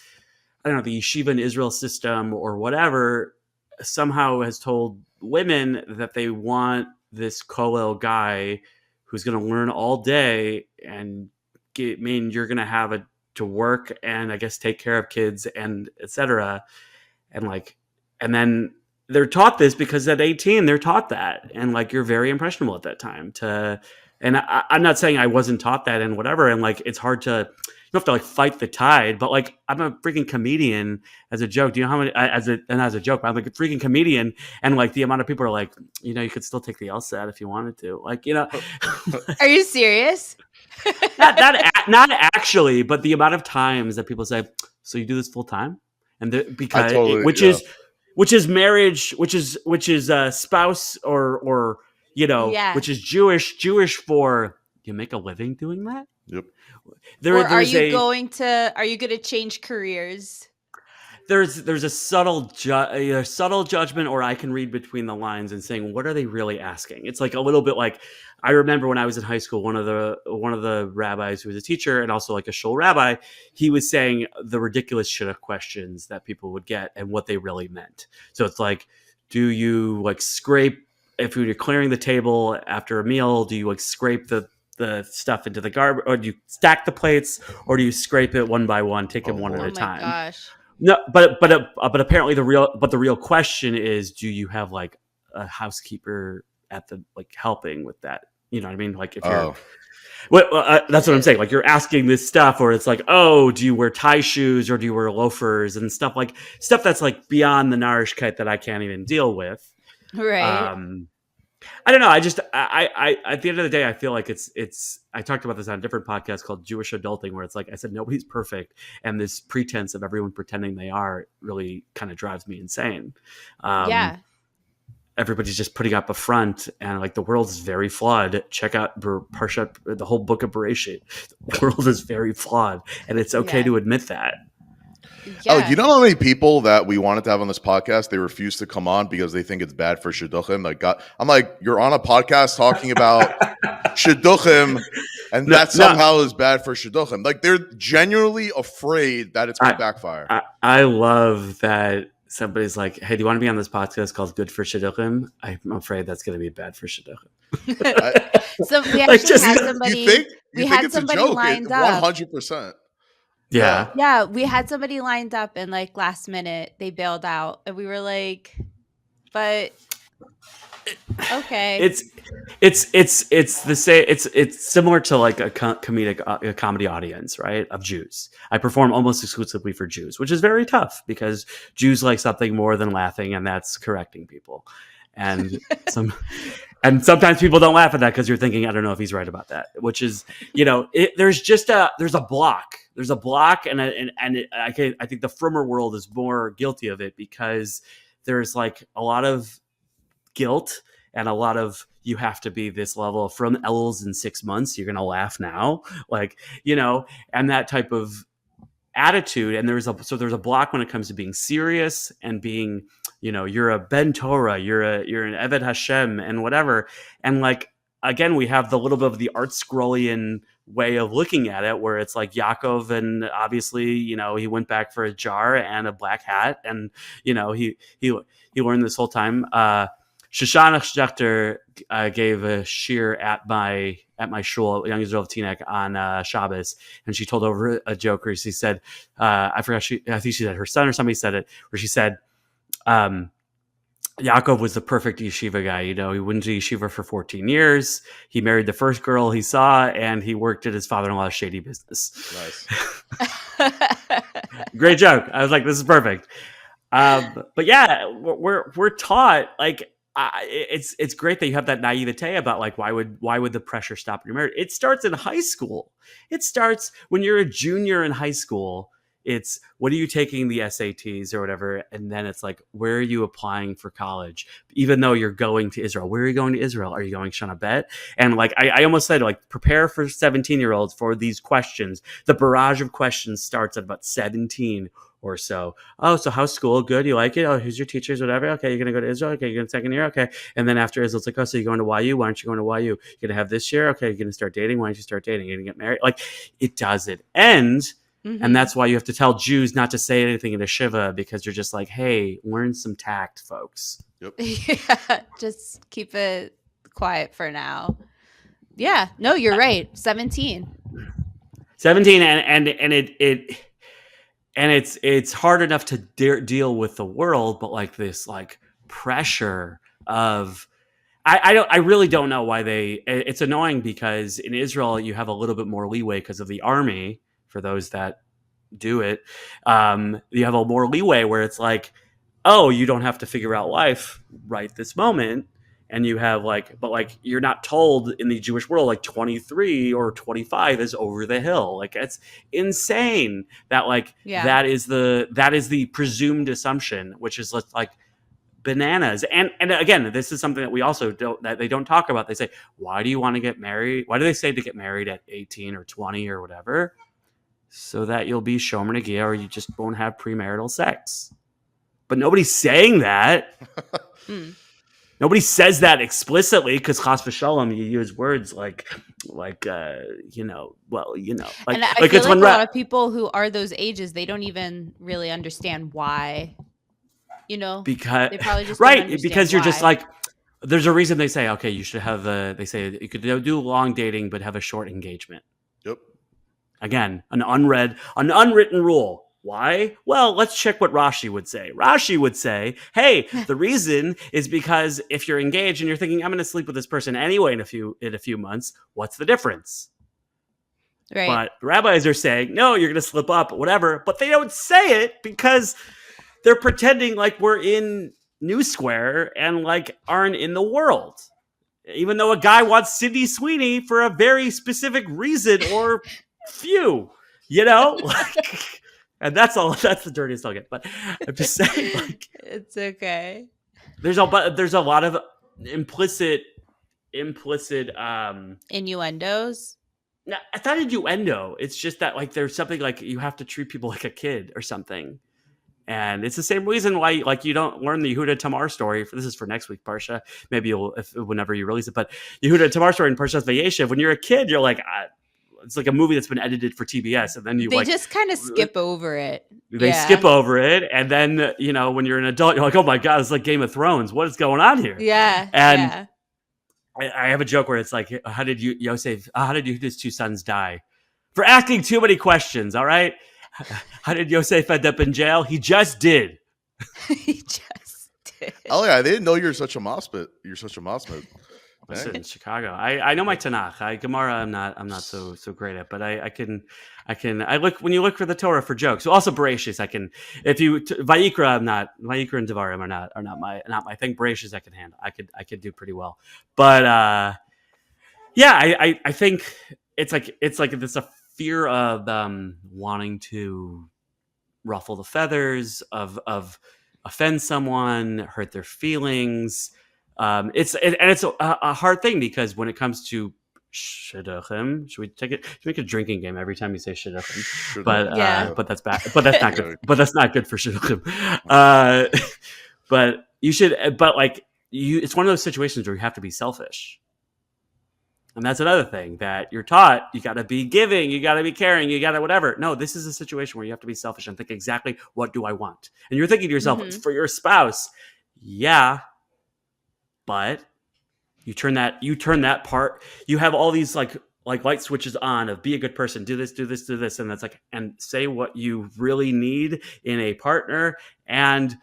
Speaker 3: I don't know, the yeshiva in Israel system or whatever somehow has told women that they want this kollel guy who's going to learn all day and you're going to have to work and I guess take care of kids and etc. And then they're taught this because at 18 they're taught that, and like you're very impressionable at that time and I'm not saying I wasn't taught that and whatever, and like it's hard to, you have to like fight the tide, but like I'm a freaking comedian as a joke. Do you know how many as a joke? But I'm like a freaking comedian, and like the amount of people are like, you could still take the LSAT if you wanted to, like,
Speaker 2: Are you serious?
Speaker 3: not not actually, but the amount of times that people say, "So you do this full time?" And which is marriage, which is spouse or which is Jewish for you make a living doing that.
Speaker 1: Yep.
Speaker 2: Are you going to change careers?
Speaker 3: There's a subtle judgment, or I can read between the lines and saying, what are they really asking? It's like a little bit like, I remember when I was in high school, one of the rabbis who was a teacher and also like a shul rabbi, he was saying the ridiculous shidduch questions that people would get and what they really meant. So it's like, do you like scrape, if you're clearing the table after a meal, do you like scrape the stuff into the garbage, or do you stack the plates, or do you scrape it one by one, take it one at a time?
Speaker 2: Oh my gosh.
Speaker 3: No, but apparently the real question is, do you have like a housekeeper at the like helping with that? You know what I mean? Like if you're, that's what I'm saying. Like you're asking this stuff, or it's like, oh, do you wear tie shoes or do you wear loafers and stuff that's like beyond the narishkeit that I can't even deal with.
Speaker 2: Right.
Speaker 3: I don't know. I at the end of the day, I feel like it's. I talked about this on a different podcast called Jewish Adulting, where it's like I said, nobody's perfect, and this pretense of everyone pretending they are really kind of drives me insane. Everybody's just putting up a front, and like the world is very flawed. Check out Parshat, the whole book of Bereshit. The world is very flawed, and it's okay to admit that.
Speaker 1: Yeah. Oh, you know how many people that we wanted to have on this podcast, they refuse to come on because they think it's bad for shidduchim? Like, I'm like, you're on a podcast talking about shidduchim, and that somehow is bad for shidduchim. Like, they're genuinely afraid that it's going to backfire.
Speaker 3: I love that somebody's like, hey, do you want to be on this podcast called Good for Shidduchim? I'm afraid that's going to be bad for shidduchim.
Speaker 2: So we actually had somebody.
Speaker 1: You think it's somebody a joke?
Speaker 2: Lined up.
Speaker 1: 100%.
Speaker 3: Yeah,
Speaker 2: we had somebody lined up, and like last minute they bailed out, and we were like, "But okay."
Speaker 3: It's the same. It's similar to like a comedy audience, right? Of Jews. I perform almost exclusively for Jews, which is very tough because Jews like something more than laughing, and that's correcting people. And sometimes people don't laugh at that because you're thinking, I don't know if he's right about that, which is, there's a block. There's a block, and I think the Frummer world is more guilty of it because there's like a lot of guilt and a lot of, you have to be this level from L's in 6 months. You're going to laugh now, like, and that type of attitude. And there's a block when it comes to being serious and being, you're a Ben Torah, you're an Eved Hashem and whatever. And like, again, we have the little bit of the Art Scrollian way of looking at it, where it's like Yaakov, and obviously, he went back for a jar and a black hat, and he learned this whole time. Shoshana Schechter gave a shir at my shul, Young Israel of Teaneck, on Shabbos, and she told over a joke where she said, I think she said her son or somebody said it, where she said, Yaakov was the perfect yeshiva guy. He went to yeshiva for 14 years. He married the first girl he saw, and he worked at his father-in-law's shady business.
Speaker 1: Nice.
Speaker 3: Great joke. I was like, this is perfect. But yeah, we're taught, like, it's great that you have that naivete about like, why would the pressure stop your marriage? It starts in high school. It starts when you're a junior in high school. It's, what are you taking the SATs or whatever? And then it's like, where are you applying for college? Even though you're going to Israel, where are you going to Israel? Are you going Shana Bet? And like, I almost said, like, prepare for 17-year-olds for these questions. The barrage of questions starts at about 17 or so. Oh, so how's school? Good. You like it? Oh, who's your teachers? Whatever. Okay. You're going to go to Israel. Okay. You're going to second year. Okay. And then after Israel, it's like, oh, so you're going to YU? Why aren't you going to YU? You're going to have this year. Okay. You're going to start dating. Why don't you start dating? You're going to get married. Like, it doesn't end. Mm-hmm. And that's why you have to tell Jews not to say anything in a shiva, because you're just like, hey, learn some tact, folks.
Speaker 1: Yep.
Speaker 2: Yeah, just keep it quiet for now. Yeah, no, you're right. 17 and
Speaker 3: it's hard enough to deal with the world, but like this like pressure of, I really don't know why it's annoying, because in Israel you have a little bit more leeway because of the army. For those that do it, you have a more leeway where it's like, oh, you don't have to figure out life right this moment. and you have but you're not told in the Jewish world 23 or 25 is over the hill. It's insane that that is the presumed assumption, which is bananas. And again, this is something that we also that they don't talk about. They say, why do you want to get married? Why do they say to get married at 18 or 20 or whatever? So that you'll be shomer nagia, or you just won't have premarital sex. But nobody's saying that. Nobody says that explicitly, because chas v'shalom, you use words and I feel like
Speaker 2: a lot of people who are those ages, they don't even really understand why.
Speaker 3: Because
Speaker 2: they probably just
Speaker 3: because you're why. Just there's a reason they say, okay, you should have they say you could do long dating but have a short engagement.
Speaker 1: Yep.
Speaker 3: Again, an unwritten rule. Why? Well, let's check what Rashi would say. Rashi would say, hey, the reason is because if you're engaged and you're thinking, I'm going to sleep with this person anyway in a few months, what's the difference?
Speaker 2: Right.
Speaker 3: But the rabbis are saying, no, you're going to slip up, whatever. But they don't say it because they're pretending like we're in New Square and aren't in the world. Even though a guy wants Sydney Sweeney for a very specific reason or few, and that's that's the dirtiest I'll get. But I'm just saying,
Speaker 2: it's okay.
Speaker 3: There's a lot of implicit
Speaker 2: innuendos.
Speaker 3: No, it's not innuendo. It's just that there's something you have to treat people like a kid or something. And it's the same reason why you don't learn the Yehuda Tamar story. This is for next week, Parsha. Maybe whenever you release it. But Yehuda Tamar story in Parshat Vayeshev, when you're a kid, you're it's like a movie that's been edited for TBS, and then
Speaker 2: they just kind of skip over it.
Speaker 3: They skip over it, and then when you're an adult, you're like, oh my god, it's like Game of Thrones. What is going on here?
Speaker 2: Yeah,
Speaker 3: and I have a joke where it's how did Yehuda's two sons die? For asking too many questions. All right. How did Yosef end up in jail? He just did.
Speaker 2: He just did.
Speaker 1: Oh yeah, I didn't know you're such a mospit. You're such a mospit.
Speaker 3: Listen, in Chicago, I know my Tanakh. Gemara, I'm not so great at, but I can look when you look for the Torah for jokes. Also Bereshis, Vayikra, Vayikra and Devarim are not my thing. Bereshis I can handle. I could do pretty well, but I think it's this a fear of wanting to ruffle the feathers, of offend someone, hurt their feelings. It's a hard thing, because when it comes to shidduchim, should we make a drinking game every time you say shidduchim? But that's bad. But that's not good. But that's not good for shidduchim. But you should. But it's one of those situations where you have to be selfish. And that's another thing that you're taught. You got to be giving. You got to be caring. You got to whatever. No, this is a situation where you have to be selfish and think exactly, what do I want? And you're thinking to yourself, for your spouse, yeah. But you turn that part. You have all these light switches on of be a good person, do this, and that's and say what you really need in a partner, and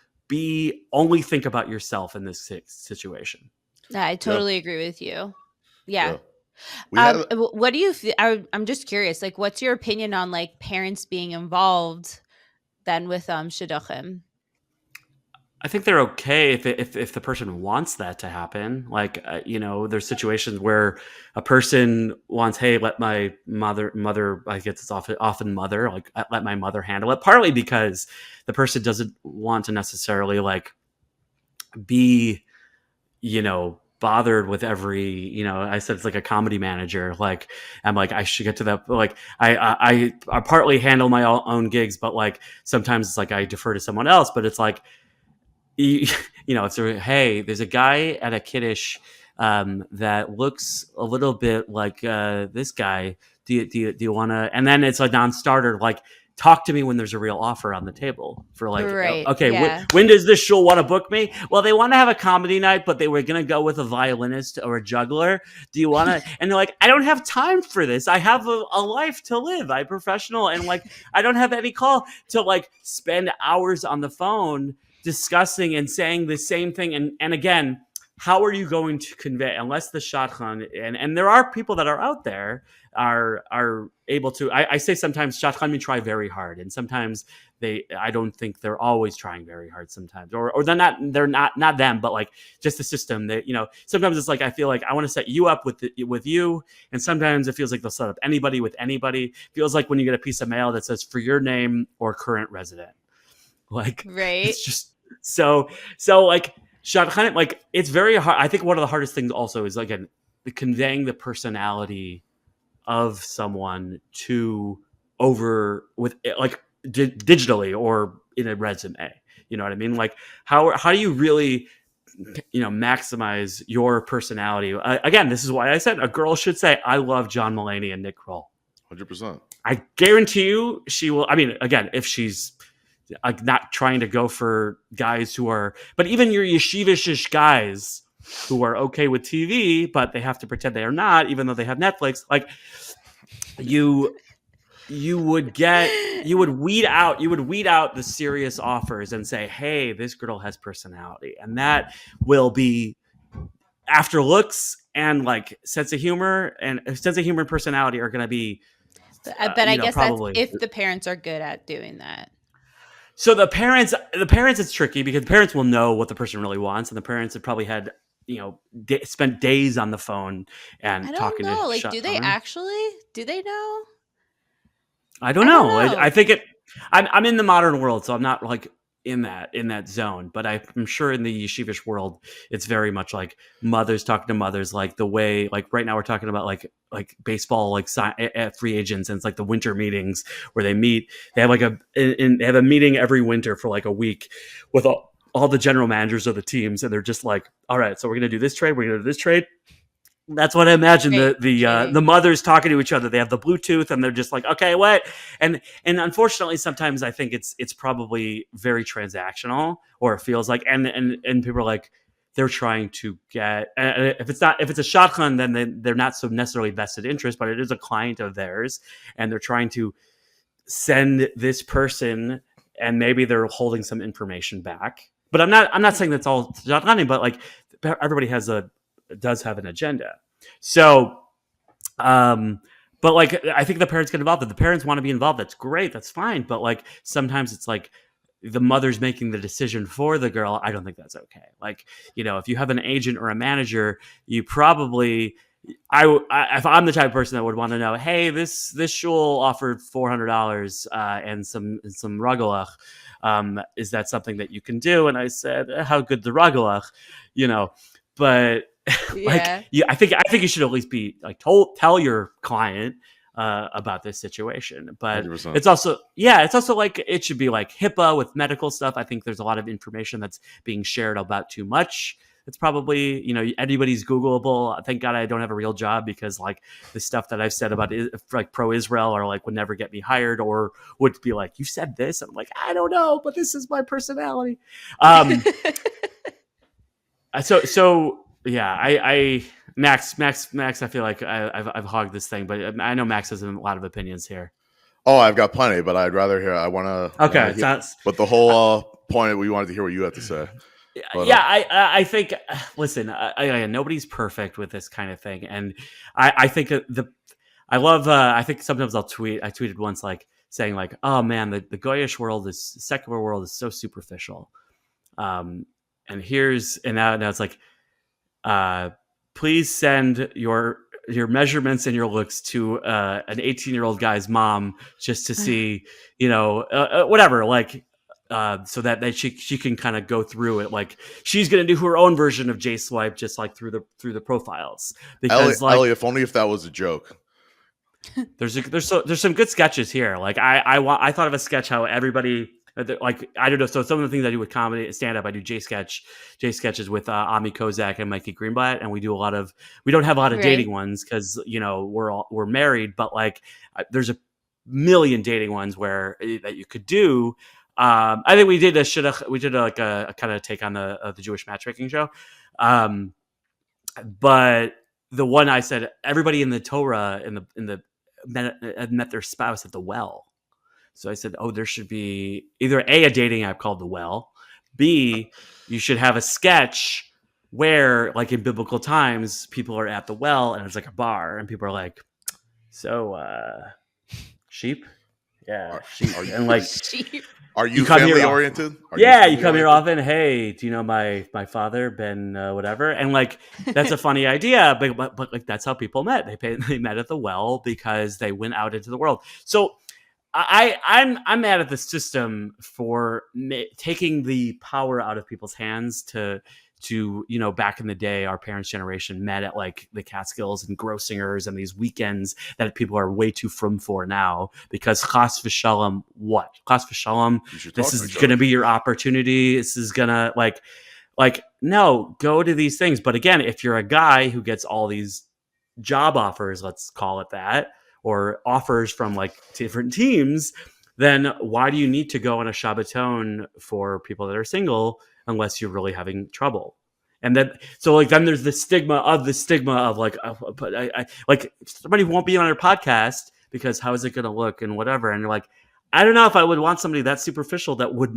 Speaker 3: only think about yourself in this situation.
Speaker 2: I totally agree with you. Yeah.
Speaker 1: What
Speaker 2: do you feel? I'm just curious. What's your opinion on parents being involved then with shidduchim?
Speaker 3: I think they're okay if the person wants that to happen. There's situations where a person wants, hey, let my mother. I get this often mother. Let my mother handle it. Partly because the person doesn't want to necessarily be, bothered with every, I said it's like a comedy manager. I'm I should get to that. I partly handle my own gigs, but sometimes it's I defer to someone else. But it's it's hey, there's a guy at a kiddush that looks a little bit like this guy. Do you want to? And then it's a non-starter. Talk to me when there's a real offer on the table for
Speaker 2: right,
Speaker 3: okay,
Speaker 2: yeah.
Speaker 3: when does this shul want to book me? Well, they want to have a comedy night, but they were going to go with a violinist or a juggler. Do you want to? And they're I don't have time for this. I have a life to live. I'm professional. And I don't have any call to spend hours on the phone discussing and saying the same thing. And again, how are you going to convey, unless the shadchan, and there are people that are out there are able to, I say sometimes shadchanim try very hard, and sometimes I don't think they're always trying very hard sometimes, or they're not them, but like just the system that, sometimes it's like, I feel like I want to set you up with you. And sometimes it feels like they'll set up anybody with anybody. It feels like when you get a piece of mail that says for your name or current resident, like,
Speaker 2: right.
Speaker 3: It's just so like, shadchanim, like, it's very hard. I think one of the hardest things also is, like, conveying the personality of someone digitally or in a resume. You know what I mean? Like, how do you really, maximize your personality? Again, this is why I said a girl should say, I love John Mulaney and Nick Kroll.
Speaker 1: 100%.
Speaker 3: I guarantee you she will. I mean, again, if she's not trying to go for guys who are, but even your yeshivish guys who are okay with TV, but they have to pretend they are not, even though they have Netflix. Like, you would weed out the serious offers and say, hey, this girl has personality, and that will be after looks and like sense of humor and personality are going to be.
Speaker 2: But I guess
Speaker 3: probably,
Speaker 2: that's if the parents are good at doing that.
Speaker 3: So the parents, it's tricky because the parents will know what the person really wants, and the parents have probably had, spent days on the phone and talking to.
Speaker 2: Like, do they actually? Do they know?
Speaker 3: I don't know. I think I'm in the modern world, so I'm not like in that zone. But I'm sure in the yeshivish world, it's very much like mothers talking to mothers, like the way, like right now we're talking about like baseball, like free agents, and it's like the winter meetings where they meet. They have they have a meeting every winter for like a week with all the general managers of the teams, and they're just like, all right, so we're gonna do this trade, we're gonna do this trade. That's what I imagine the mothers talking to each other. They have the Bluetooth and they're just like, okay, what? And unfortunately, sometimes I think it's probably very transactional, or it feels like, and people are like, they're trying to get, if it's a shadchan, then they're not so necessarily vested interest, but it is a client of theirs, and they're trying to send this person, and maybe they're holding some information back. But I'm not saying that's all shadchanim, but like everybody does have an agenda. So, but like, I think the parents get involved. If the parents want to be involved, that's great. That's fine. But like, sometimes it's like the mother's making the decision for the girl. I don't think that's okay. Like, if you have an agent or a manager, you probably, if I'm the type of person that would want to know, hey, this shul offered $400 and some ragalach. Is that something that you can do? And I said, how good the ragalach, but like, I think you should at least be like tell your client about this situation. But 100%. It's also like, it should be like HIPAA with medical stuff. I think there's a lot of information that's being shared about too much. It's probably, anybody's Googleable. Thank God I don't have a real job, because like the stuff that I've said about like pro-Israel or like would never get me hired, or would be like, you said this. I'm like, I don't know, but this is my personality. So yeah, I Max, I feel like I've hogged this thing, but I know Max has a lot of opinions here.
Speaker 1: Oh, I've got plenty, but I'd rather hear. Okay, but the whole point, we wanted to hear what you had to say. But,
Speaker 3: I think. Listen, nobody's perfect with this kind of thing, and I think I love. I think sometimes I'll tweet. I tweeted once, like saying, like, "Oh man, the goyish world the secular world is so superficial." And now it's like, please send your measurements and your looks to an 18-year-old guy's mom just to see, whatever, like, so that she can kind of go through it. Like, she's going to do her own version of JSwipe, just like through the profiles. Because
Speaker 1: Ellie, if only if that was a joke.
Speaker 3: There's some good sketches here. Like I thought of a sketch how everybody, like, I don't know. So some of the things I do with comedy stand up, I do J sketches with Ami Kozak and Mikey Greenblatt, and we don't have a lot of dating ones because we're married, but like there's a million dating ones that you could do. I think we did a kind of take on the Jewish matchmaking show, but the one I said, everybody in the Torah met their spouse at the well. So I said, there should be either A, a dating app called The Well, B, you should have a sketch where like in biblical times, people are at the well and it's like a bar and people are like, so sheep? Yeah, sheep. And like,
Speaker 2: Sheep.
Speaker 1: Are you
Speaker 3: come
Speaker 1: family
Speaker 3: here often.
Speaker 1: oriented?
Speaker 3: You come here often. Hey, do you know my father, Ben, whatever? And like, that's a funny idea, but like that's how people met. They met at the well because they went out into the world. So I'm mad at the system for taking the power out of people's hands to back in the day, our parents' generation met at like the Catskills and Grossingers and these weekends that people are way too frum for now because chas v'shalom, this is going to be your opportunity. This is going to like, no, go to these things. But again, if you're a guy who gets all these job offers, let's call it that, or offers from like different teams, then why do you need to go on a Shabbaton for people that are single unless you're really having trouble? And then, so like, then there's the stigma of like, but I like somebody won't be on our podcast because how is it going to look and whatever. And you're like, I don't know if I would want somebody that superficial that would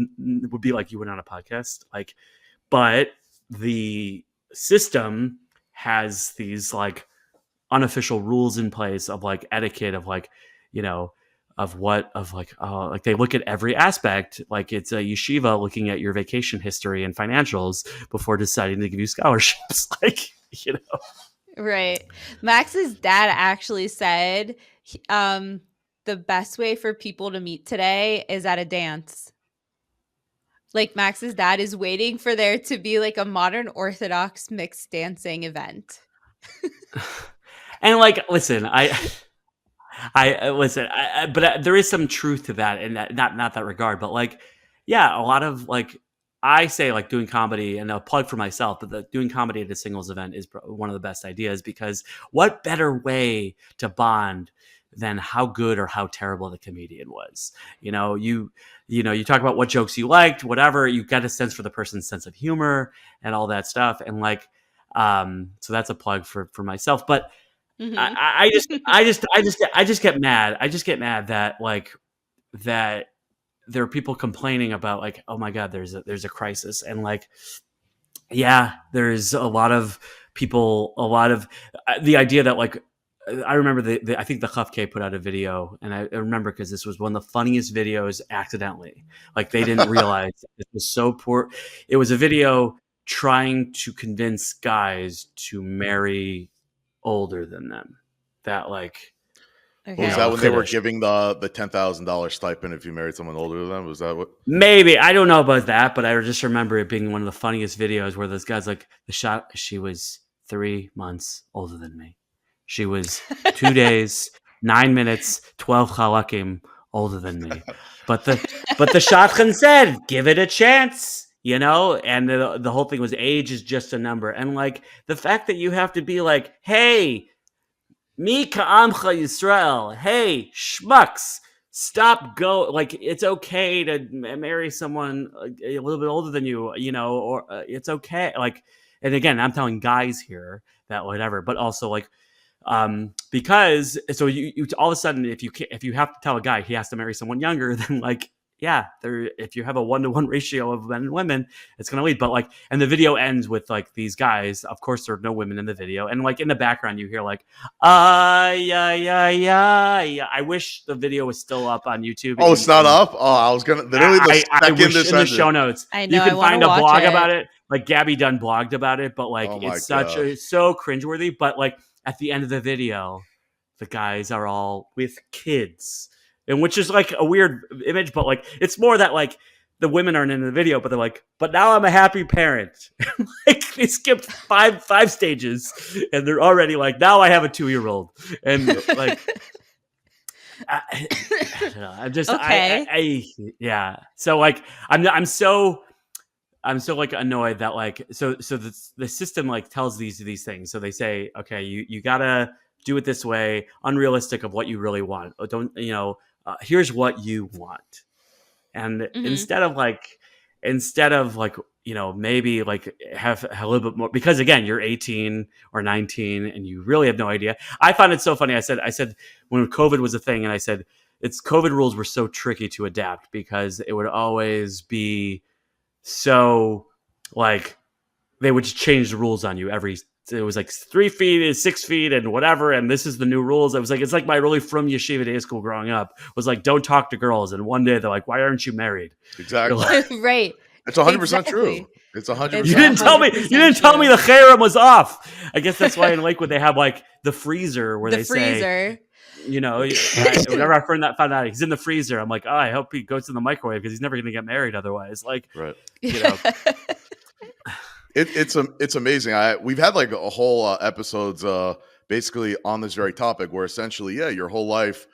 Speaker 3: be like, you went on a podcast. Like, but the system has these like unofficial rules in place of like etiquette of like, like they look at every aspect, like it's a yeshiva looking at your vacation history and financials before deciding to give you scholarships. Like,
Speaker 2: Right. Max's dad actually said the best way for people to meet today is at a dance. Like Max's dad is waiting for there to be like a modern Orthodox mixed dancing event.
Speaker 3: And like, listen, but there is some truth to that, and that not that regard, but like, yeah, a lot of like, I say like doing comedy, and a plug for myself, but doing comedy at a singles event is one of the best ideas because what better way to bond than how good or how terrible the comedian was? You talk about what jokes you liked, whatever, you get a sense for the person's sense of humor and all that stuff, and like, so that's a plug for myself, but. Mm-hmm. I just get mad. I just get mad that like that there are people complaining about like, oh my God, there's a crisis, and like, yeah, there's a lot of people, the idea that like, I remember I think the Chafke put out a video, and I remember because this was one of the funniest videos accidentally. Like they didn't realize it was so poor. It was a video trying to convince guys to marry older than them. That like,
Speaker 2: okay.
Speaker 1: Was that when they were giving the $10,000 stipend if you married someone older than them? Was that what?
Speaker 3: Maybe, I don't know about that, but I just remember it being one of the funniest videos where this guy's like, she was 3 months older than me. She was 2 days, 9 minutes, 12 halakim older than me. But the shadchan said, give it a chance. And the whole thing was age is just a number. And like the fact that you have to be like, hey, mi ka'amcha Yisrael, hey, schmucks, stop, go. Like, it's okay to marry someone a little bit older than you, or it's okay. Like, and again, I'm telling guys here that whatever, but also like, because so you all of a sudden, if you have to tell a guy he has to marry someone younger, then like, yeah, if you have a 1-to-1 ratio of men and women, it's going to lead. But like, and the video ends with like these guys. Of course, there are no women in the video, and like in the background, you hear like, yeah. I wish the video was still up on YouTube.
Speaker 1: Oh, it's not up. Oh, I was gonna literally
Speaker 3: I wish in the show notes.
Speaker 2: I know,
Speaker 3: you can find a blog about it. Like Gabby Dunn blogged about it, but like it's so cringeworthy. But like at the end of the video, the guys are all with kids. And which is like a weird image, but like it's more that like the women aren't in the video, but they're like, but now I'm a happy parent. Like they skipped five stages, and they're already like, now I have a 2-year-old, and like, I don't know. I'm just okay. Yeah. So like I'm so like annoyed that like so the system like tells these things. So they say, okay, you gotta do it this way, unrealistic of what you really want. Don't here's what you want, and instead of like maybe like have a little bit more, because again, you're 18 or 19 and you really have no idea. I found it so funny. I said when COVID was a thing, and I said COVID rules were so tricky to adapt because it would always be so like they would change the rules on you it was like 3 feet, 6 feet, and whatever. And this is the new rules. I was like, it's like my really from yeshiva day school growing up was like, don't talk to girls. And one day they're like, why aren't you married?
Speaker 1: Exactly.
Speaker 3: Like,
Speaker 2: Right.
Speaker 1: It's 100% true. It's 100%.
Speaker 3: You didn't tell me. You didn't tell me the cherem was off. I guess that's why in Lakewood they have like the freezer where they say, you know, whenever I found out he's in the freezer, I'm like, oh, I hope he goes in the microwave because he's never going to get married otherwise. Like,
Speaker 1: right.
Speaker 3: You know.
Speaker 1: It's amazing. We've had like a whole episodes basically on this very topic where essentially, your whole life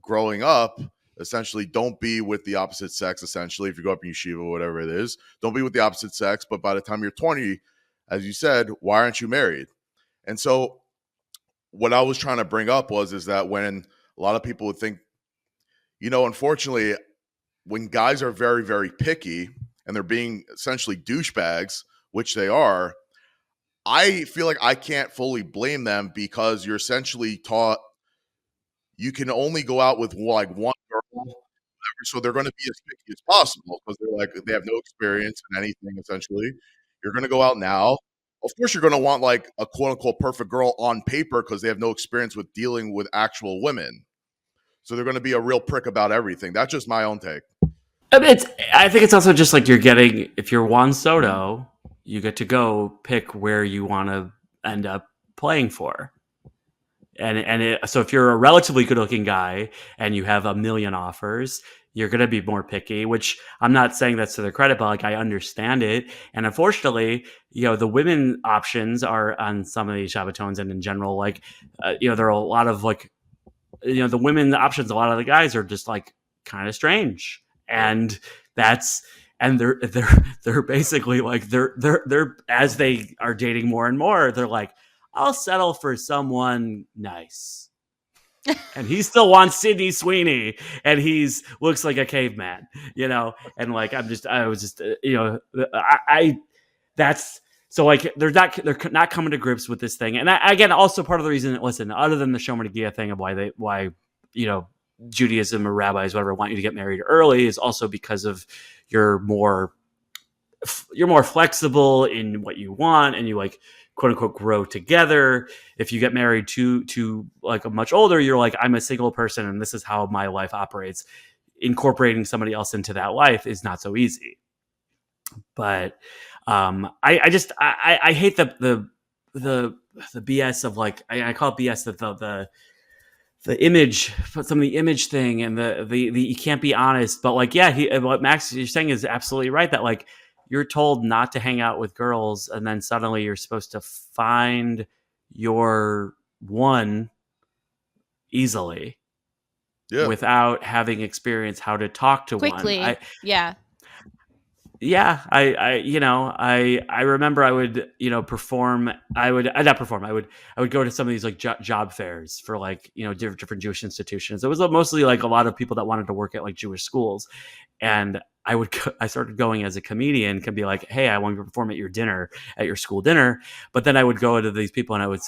Speaker 1: growing up, essentially don't be with the opposite sex. Essentially, if you go up in yeshiva, whatever it is, don't be with the opposite sex. But by the time you're 20, as you said, why aren't you married? And so what I was trying to bring up is that when a lot of people would think, unfortunately, when guys are very, very picky and they're being essentially douchebags, which they are, I feel like I can't fully blame them because you're essentially taught you can only go out with like one girl, so they're going to be as picky as possible because they're like they have no experience in anything. Essentially, you're going to go out now. Of course, you're going to want like a quote unquote perfect girl on paper because they have no experience with dealing with actual women. So they're going to be a real prick about everything. That's just my own take.
Speaker 3: I think it's also just like if you're Juan Soto, you get to go pick where you want to end up playing for. So if you're a relatively good looking guy and you have a million offers, you're going to be more picky, which I'm not saying that's to their credit, but like I understand it. And unfortunately, the women options are on some of these Shabbatones and in general, like, there are a lot of like, the women options, a lot of the guys are just like kind of strange. And they're basically like, they're as they are dating more and more, they're like, I'll settle for someone nice. And he still wants Sydney Sweeney, and looks like a caveman, and like that's so like they're not coming to grips with this thing. And again, also part of the reason, listen, other than the Shomer Negia thing of why Judaism or rabbis, whatever, want you to get married early is also because of you're more flexible in what you want, and you like quote unquote grow together. If you get married to like a much older, you're like, I'm a single person and this is how my life operates. Incorporating somebody else into that life is not so easy. But I hate the BS of like, I call it BS that the image, some of the image thing and the you can't be honest. But like, what Max you're saying is absolutely right. That like, you're told not to hang out with girls, and then suddenly you're supposed to find your one easily, without having experienced how to talk to
Speaker 2: quickly.
Speaker 3: One. I remember I would, perform. I would go to some of these like job fairs for like, different Jewish institutions. It was mostly like a lot of people that wanted to work at like Jewish schools. And I started going as a comedian, can be like, hey, I want to perform at your school dinner. But then I would go to these people and I would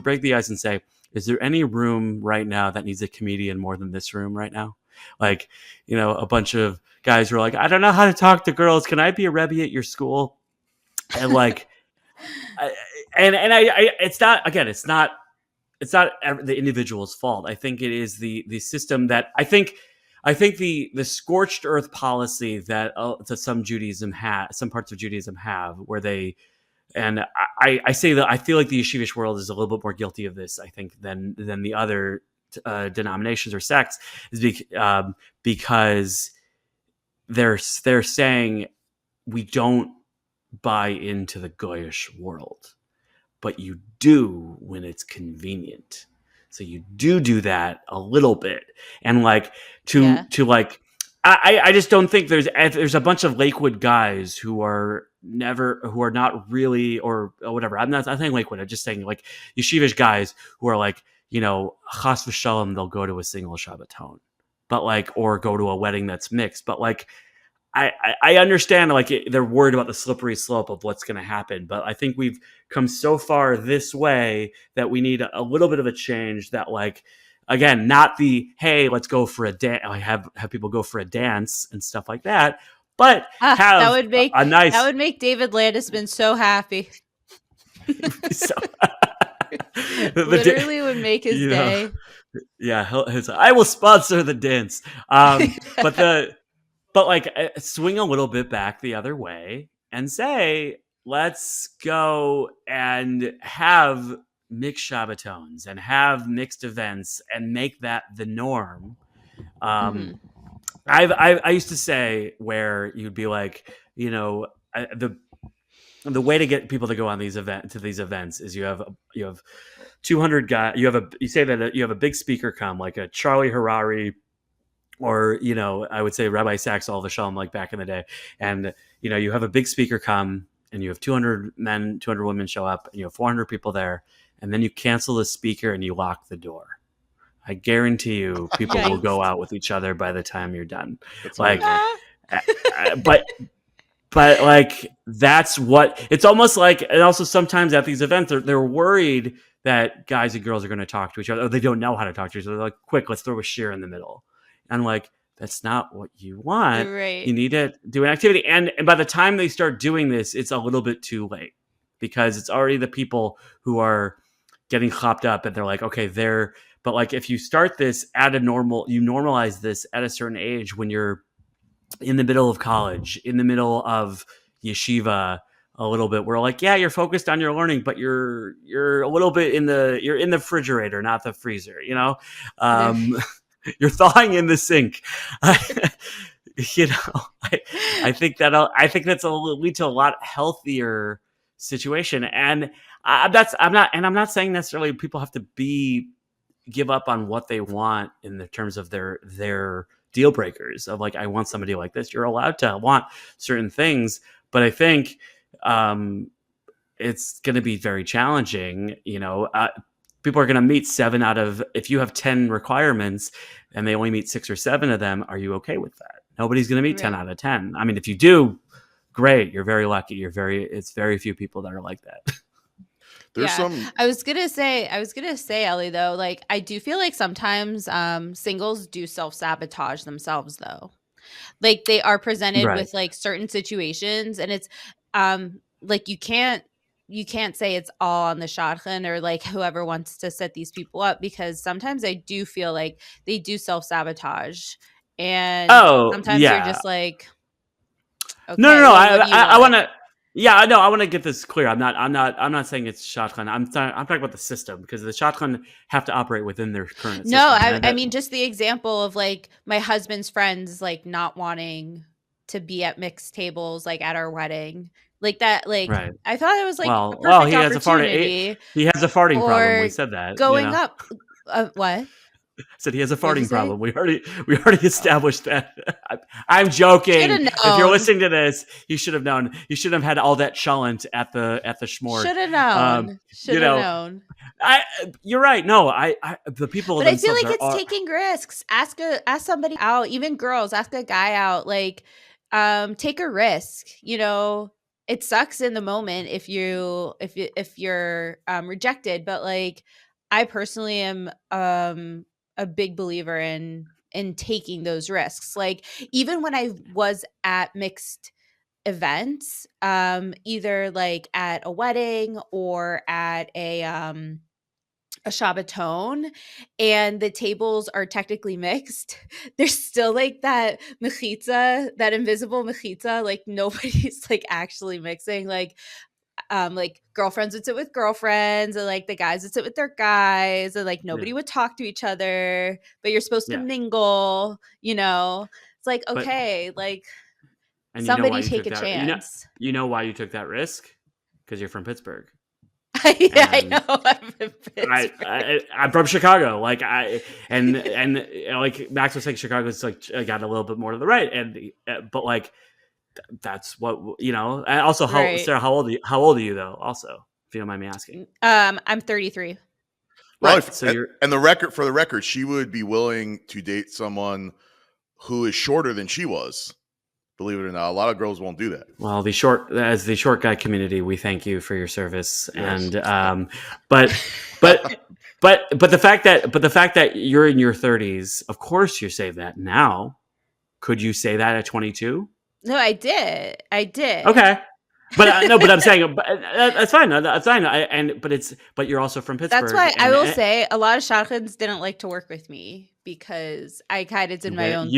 Speaker 3: break the ice and say, is there any room right now that needs a comedian more than this room right now? Like, a bunch of guys were like, I don't know how to talk to girls. Can I be a Rebbe at your school? And like, it's not the individual's fault. I think it is the system that I think the scorched earth policy that some parts of Judaism have, where they, and I say that I feel like the yeshivish world is a little bit more guilty of this, I think, than the other denominations or sects, is because they're saying we don't buy into the goyish world, but you do when it's convenient. So you do that a little bit, and like to like, I just don't think there's a bunch of Lakewood guys who are not really, or whatever. I'm saying Lakewood. I'm just saying like yeshivish guys who are like, chas v'shalom, they'll go to a single Shabbaton, but like, or go to a wedding that's mixed. But like, I understand like they're worried about the slippery slope of what's going to happen, but I think we've come so far this way that we need a little bit of a change. That like, again, not the, hey, let's go for a dance, have people go for a dance and stuff like that, but have
Speaker 2: that would make
Speaker 3: a nice.
Speaker 2: that would make David Landisman so happy.
Speaker 3: So,
Speaker 2: Literally would make his day.
Speaker 3: Yeah, I will sponsor the dance. But like swing a little bit back the other way and say, let's go and have mixed Shabbatones and have mixed events and make that the norm. I used to say where you'd be like, the way to get people to go on these events is you have 200 guys. You say that you have a big speaker come, like a Charlie Harari, or I would say Rabbi Sachs all the Shalom, like back in the day, and you have a big speaker come, and you have 200 men, 200 women show up, and you have 400 people there, and then you cancel the speaker and you lock the door. I guarantee you, people will go out with each other by the time you're done.
Speaker 1: That's
Speaker 3: like, but like that's what it's almost like. And also sometimes at these events, they're worried that guys and girls are going to talk to each other, or they don't know how to talk to each other. They're like, quick, let's throw a shir in the middle. And like, that's not what you want.
Speaker 2: Right.
Speaker 3: You need to do an activity. And by the time they start doing this, it's a little bit too late, because it's already the people who are getting hopped up, and they're like, okay, but like if you start this you normalize this at a certain age, when you're in the middle of college, in the middle of yeshiva, a little bit, we're like, yeah, you're focused on your learning, but you're a little bit you're in the refrigerator, not the freezer, you're thawing in the sink. I think that's a lead to a lot healthier situation. And I'm not saying necessarily people have to give up on what they want in the terms of their deal breakers of like, I want somebody like this. You're allowed to want certain things, but I think it's going to be very challenging. People are going to meet if you have 10 requirements and they only meet 6 or 7 of them, are you okay with that? Nobody's going to meet 10 out of 10. I mean, if you do, great. You're very lucky. It's very few people that are like that.
Speaker 2: I was gonna say, Ellie, though, like I do feel like sometimes singles do self-sabotage themselves, though. Like they are presented with like certain situations, and it's like you can't say it's all on the shadchan or like whoever wants to set these people up, because sometimes I do feel like they do self-sabotage, and sometimes you're just like, okay,
Speaker 3: no, I want to. Yeah, I know. I want to get this clear. I'm not saying it's shadchan. I'm talking about the system, because the shadchan have to operate within their current system.
Speaker 2: No, I mean just the example of like my husband's friends like not wanting to be at mixed tables like at our wedding, like that. Like I thought it was like a perfect opportunity.
Speaker 3: He has a farting problem. We said that
Speaker 2: going up. What?
Speaker 3: I said he has a farting problem. We already established that. I'm joking. If you're listening to this, you should have known. You should have had all that chalent at the shmorg.
Speaker 2: Should have known. Should have known.
Speaker 3: You're right. No, the people.
Speaker 2: But I feel like it's taking risks. Ask somebody out. Even girls, ask a guy out. Like, take a risk. It sucks in the moment if you're rejected. But like, I personally am a big believer in taking those risks. Like even when I was at mixed events, either like at a wedding or at a Shabbaton, and the tables are technically mixed, there's still like that mechitza, that invisible mechitza, like nobody's like actually mixing. Like girlfriends would sit with girlfriends, and like the guys would sit with their guys, and like nobody would talk to each other, but you're supposed to mingle, it's like, okay, somebody take a chance.
Speaker 3: You know why you took that risk? Because you're from Pittsburgh.
Speaker 2: I know. I'm from Pittsburgh.
Speaker 3: I'm from Chicago. Like like Max was saying, Chicago's like got a little bit more to the right, but like that's what and also Sarah, how old are you though, also, if you don't mind me asking?
Speaker 2: I'm 33.
Speaker 1: Well, for the record, she would be willing to date someone who is shorter than she was. Believe it or not, a lot of girls won't do that.
Speaker 3: Well, as the short guy community, we thank you for your service. Yes. And but the fact that you're in your 30s, of course you say that now. Could you say that at 22?
Speaker 2: No, I did.
Speaker 3: Okay. But no, but I'm saying that's fine. That's fine. But you're also from Pittsburgh.
Speaker 2: That's why I will say a lot of shotguns didn't like to work with me because I kind of did my own.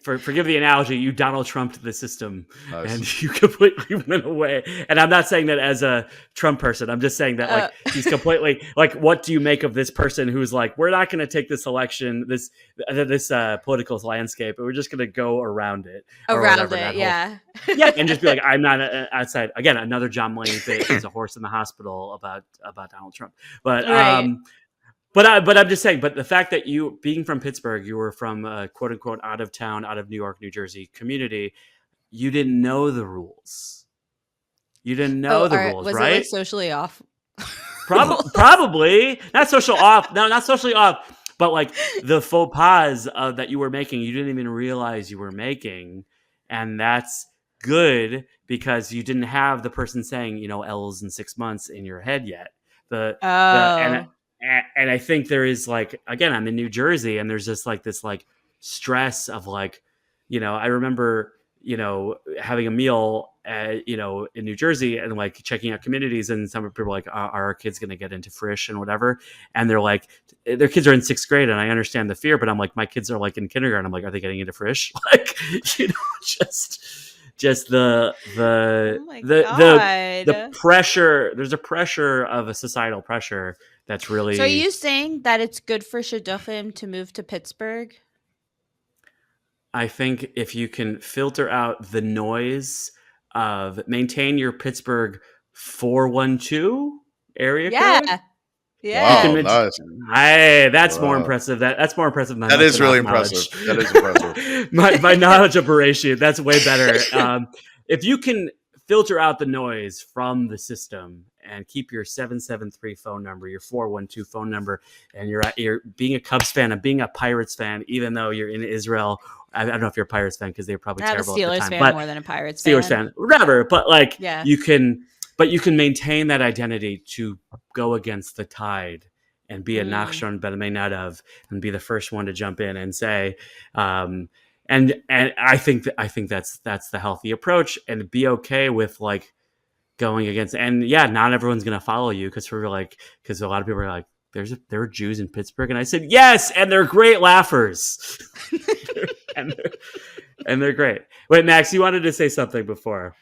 Speaker 3: Forgive the analogy. You Donald Trumped the system, and you completely went away. And I'm not saying that as a Trump person. I'm just saying that like he's completely like. What do you make of this person who's like, we're not going to take this election, this political landscape, but we're just going to go around it,
Speaker 2: yeah,
Speaker 3: and just be like, I'm not outside. Again, another John Mulaney bit is a horse in the hospital about Donald Trump, but
Speaker 2: right.
Speaker 3: But I'm just saying. But the fact that you, being from Pittsburgh, you were from a quote unquote out of town, out of New York, New Jersey community, you didn't know the rules. You didn't know the rules,
Speaker 2: was
Speaker 3: right?
Speaker 2: It like socially off?
Speaker 3: Probably not social off. No, not socially off. But like the faux pas that you were making, you didn't even realize you were making, and that's good because you didn't have the person saying, L's in 6 months in your head yet. And I think there is like, again, I'm in New Jersey and there's just like this like stress of like, I remember, having a meal, in New Jersey and like checking out communities, and some people are like, are our kids going to get into Frisch and whatever? And they're like, their kids are in 6th grade, and I understand the fear, but I'm like, my kids are like in kindergarten. I'm like, are they getting into Frisch? Like, just the pressure. There's a pressure of a societal pressure that's really.
Speaker 2: So are you saying that it's good for shidduchim to move to Pittsburgh?
Speaker 3: I think if you can filter out the noise of maintain your Pittsburgh 412 area code.
Speaker 2: Yeah.
Speaker 1: Wow, nice.
Speaker 3: That's more impressive. That's more impressive than
Speaker 1: that is really impressive. That is impressive.
Speaker 3: my knowledge of Horatio, that's way better. If you can filter out the noise from the system and keep your 773 phone number, your 412 phone number, and you're being a Cubs fan and being a Pirates fan, even though you're in Israel. I don't know if you're a Pirates fan because they're probably terrible
Speaker 2: Steelers
Speaker 3: at the time.
Speaker 2: fan more than a Pirates fan.
Speaker 3: Steelers fan, whatever. But like, you can maintain that identity to go against the tide and be a Nachshon Ben Meinadav and be the first one to jump in and say, and I think that's the healthy approach, and be okay with like going against. And not everyone's gonna follow you because a lot of people are like, there are Jews in Pittsburgh, and I said yes, and they're great laughers, and they're great. Wait, Max, you wanted to say something before?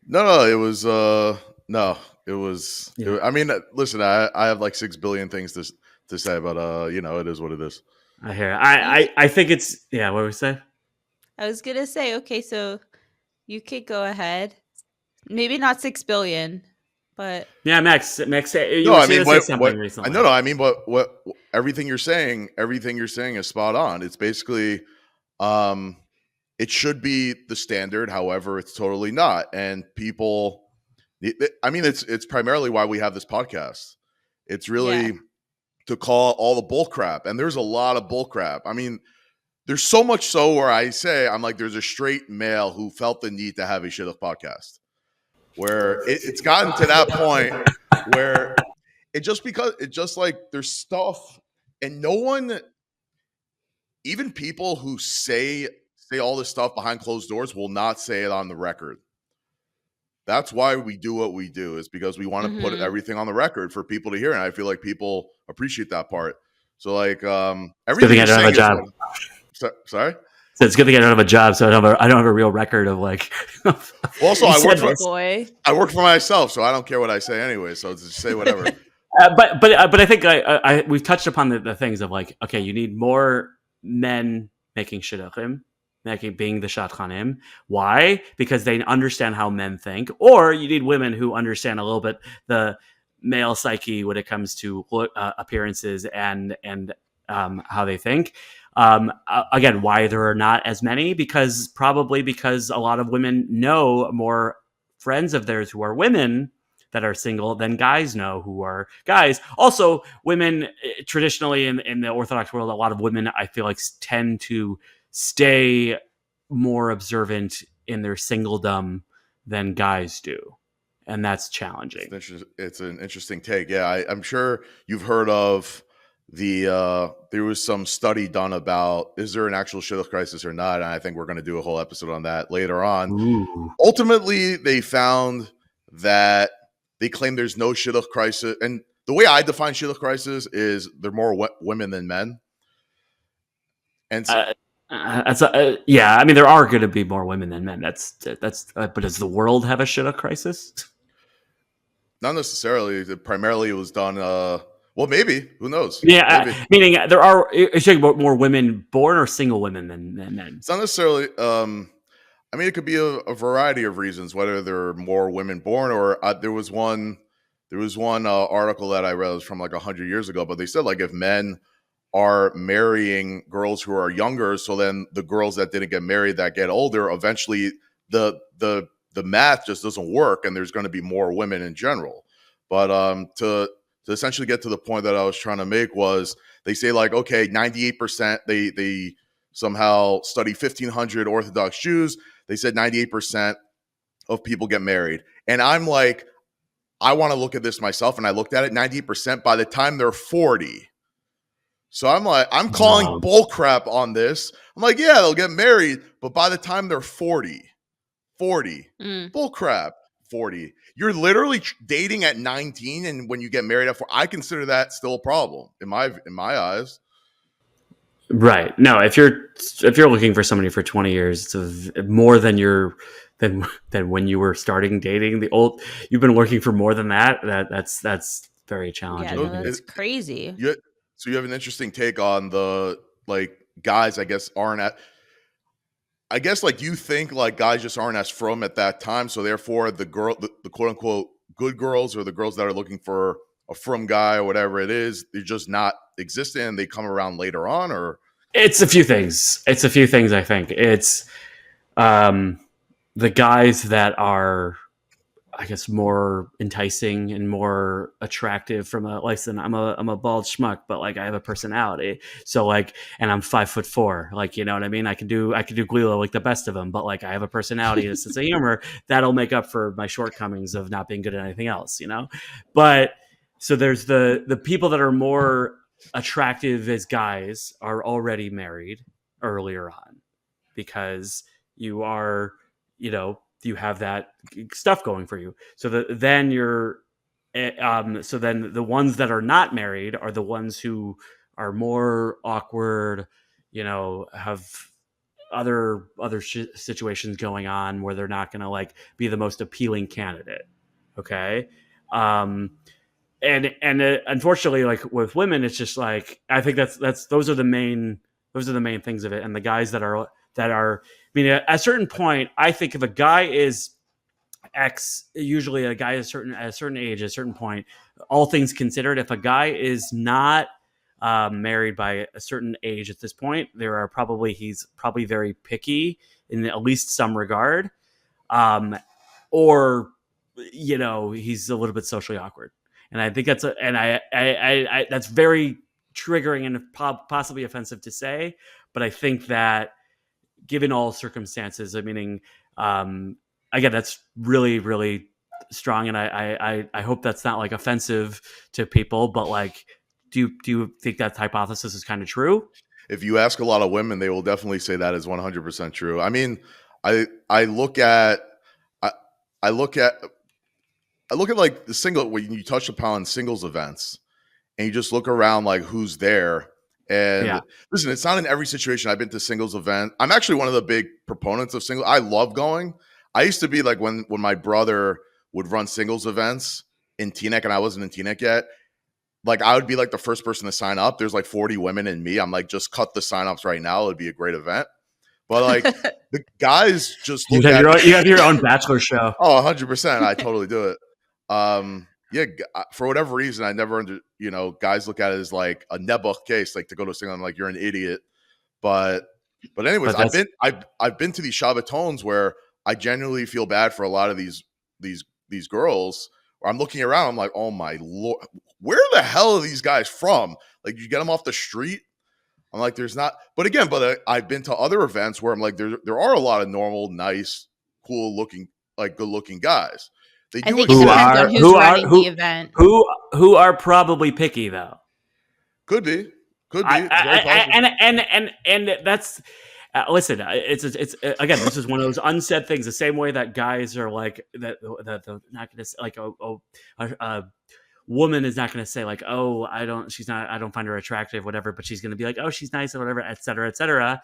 Speaker 1: No, it was it was. I mean, listen, I have like 6 billion things to say, but it is what it is.
Speaker 3: I hear. I think it's What do we say?
Speaker 2: I was gonna say, okay, so you could go ahead. Maybe not 6 billion, but
Speaker 3: Max.
Speaker 1: No, I mean, I mean, what everything you're saying is spot on. It's basically, it should be the standard. However, it's totally not, and people. I mean, it's primarily why we have this podcast. It's really to call all the bull crap, and there's a lot of bull crap. I mean, there's so much so where I'm like, there's a straight male who felt the need to have a shidduch podcast, where it's gotten to that point where it's like there's stuff, and no one, even people who say all this stuff behind closed doors, will not say it on the record. That's why we do what we do, is because we want to put everything on the record for people to hear. And I feel like people appreciate that part. So like, everything you're saying sorry?
Speaker 3: So it's good to get out of a job. So I don't have a real record of like,
Speaker 1: also I work for myself, so I don't care what I say anyway. So just say whatever.
Speaker 3: But I think we've touched upon the things of like, okay, you need more men making shidduchim, being the shadchanim. Why? Because they understand how men think. Or you need women who understand a little bit the male psyche when it comes to appearances and how they think. Again, why there are not as many? Probably because a lot of women know more friends of theirs who are women that are single than guys know who are guys. Also, women traditionally in the Orthodox world, a lot of women I feel like tend to stay more observant in their singledom than guys do, and that's challenging.
Speaker 1: It's an interesting take. Yeah, I'm sure you've heard of there was some study done about is there an actual shidduch crisis or not, and I think we're going to do a whole episode on that later on.
Speaker 3: Ooh.
Speaker 1: Ultimately, they found that they claim there's no shidduch crisis, and the way I define shidduch crisis is there are more women than men, and so,
Speaker 3: yeah. I mean, there are going to be more women than men. That's. But does the world have a shidduch crisis?
Speaker 1: not necessarily. Primarily, it was done. Well, maybe. Who knows?
Speaker 3: Yeah,
Speaker 1: maybe.
Speaker 3: Meaning there are. Are you talking about more women born or single women than men?
Speaker 1: It's not necessarily. I mean, it could be a variety of reasons. Whether there are more women born, or there was one article that I read, it was from like 100 years ago, but they said like if men are marrying girls who are younger, so then the girls that didn't get married that get older, eventually the math just doesn't work, and there's going to be more women in general. But to essentially get to the point that I was trying to make was they say like, okay, 98%, they somehow study 1,500 Orthodox Jews. They said 98% of people get married. And I'm like, I want to look at this myself, and I looked at it, 98% by the time they're 40. So I'm like, I'm calling bull crap on this. I'm like, yeah, they'll get married, but by the time they're 40, bull crap, 40. You're literally dating at 19, and when you get married at 40, I consider that still a problem in my eyes.
Speaker 3: Right. No, if you're looking for somebody for 20 years, it's more than than when you were starting dating. You've been looking for more than that. That's very challenging.
Speaker 2: Yeah, no, that's crazy.
Speaker 1: So you have an interesting take on the like guys. I guess like you think like guys just aren't as frum at that time. So therefore, the quote unquote good girls or the girls that are looking for a frum guy or whatever it is, they're just not existent, and they come around later on. Or
Speaker 3: it's a few things. I think it's the guys that are, I guess, more enticing and more attractive from listen, I'm a bald schmuck, but like I have a personality. So like, and I'm 5'4", like, you know what I mean? I can do Glilo like the best of them, but like I have a personality and a sense of humor that'll make up for my shortcomings of not being good at anything else, you know? But so there's the people that are more attractive as guys are already married earlier on because you are, you know, you have that stuff going for you. So then the ones that are not married are the ones who are more awkward, you know, have other situations going on where they're not going to like be the most appealing candidate. Okay. And unfortunately, like with women, it's just like, I think those are the main things of it. And the guys that are, I mean, at a certain point, I think if a guy is X, usually a guy is at a certain age, at a certain point, all things considered, if a guy is not married by a certain age at this point, he's probably very picky in at least some regard, or, you know, he's a little bit socially awkward. And I think that's that's very triggering and possibly offensive to say, but I think that given all circumstances, I mean, again, that's really, really strong, and I hope that's not like offensive to people. But like, do you think that hypothesis is kind of true?
Speaker 1: If you ask a lot of women, they will definitely say that is 100% true. I mean, I look at like the single when you touch upon singles events, and you just look around like who's there. And listen, it's not in every situation. I've been to singles event. I'm actually one of the big proponents of singles. I love going. I used to be like when my brother would run singles events in Teaneck, and I wasn't in Teaneck yet. Like I would be like the first person to sign up. There's like 40 women and me. I'm like, just cut the signups right now. It'd be a great event. But like the guys just look
Speaker 3: you have your own bachelor show.
Speaker 1: Oh, 100%. I totally do it. Yeah, for whatever reason, I never guys look at it as like a nebuch case, like to go to a single. I'm like, you're an idiot. But anyways, I've been to these Shabbatons where I genuinely feel bad for a lot of these girls. Where I'm looking around, I'm like, oh my Lord, where the hell are these guys from? Like, you get them off the street. I'm like, there's not. But again, I've been to other events where I'm like, there are a lot of normal, nice, cool looking, like good looking guys.
Speaker 2: They do who are running the event.
Speaker 3: Who are probably picky though.
Speaker 1: Could be. Very possible.
Speaker 3: And that's listen. It's again. This is one of those unsaid things. The same way that guys are like that they're not going to like a woman is not going to say like, oh, I don't find her attractive, whatever. But she's going to be like, oh, she's nice or whatever, et cetera, et cetera.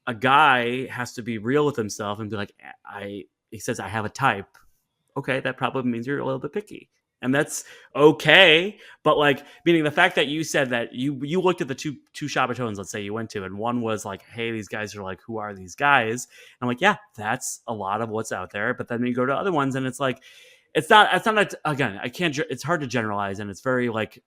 Speaker 3: A guy has to be real with himself and be like, he says, I have a type. Okay, that probably means you're a little bit picky. And that's okay. But like, meaning the fact that you said that you looked at the two Shabbatones, let's say you went to, and one was like, hey, these guys are like, who are these guys? And I'm like, yeah, that's a lot of what's out there. But then you go to other ones and it's like, it's not again, it's hard to generalize. And it's very like,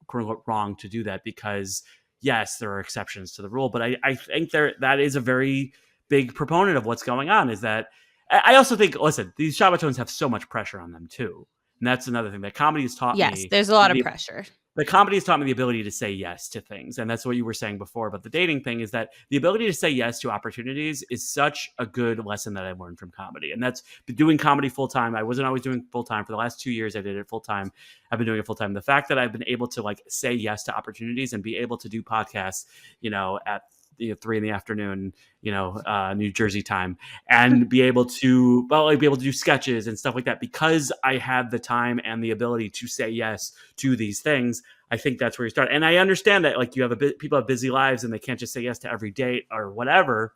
Speaker 3: quote unquote, wrong to do that because yes, there are exceptions to the rule. But I think that is a very big proponent of what's going on is that I also think, listen, these Shabbatones have so much pressure on them too. And that's another thing that comedy has taught me.
Speaker 2: Yes, there's a lot of pressure.
Speaker 3: The comedy has taught me the ability to say yes to things. And that's what you were saying before. But the dating thing is that the ability to say yes to opportunities is such a good lesson that I learned from comedy. And that's doing comedy full time. I wasn't always doing full time. For the last 2 years, I did it full time. I've been doing it full time. The fact that I've been able to like say yes to opportunities and be able to do podcasts, at 3 p.m, New Jersey time, and be able to do sketches and stuff like that because I had the time and the ability to say yes to these things. I think that's where you start. And I understand that like people have busy lives and they can't just say yes to every date or whatever.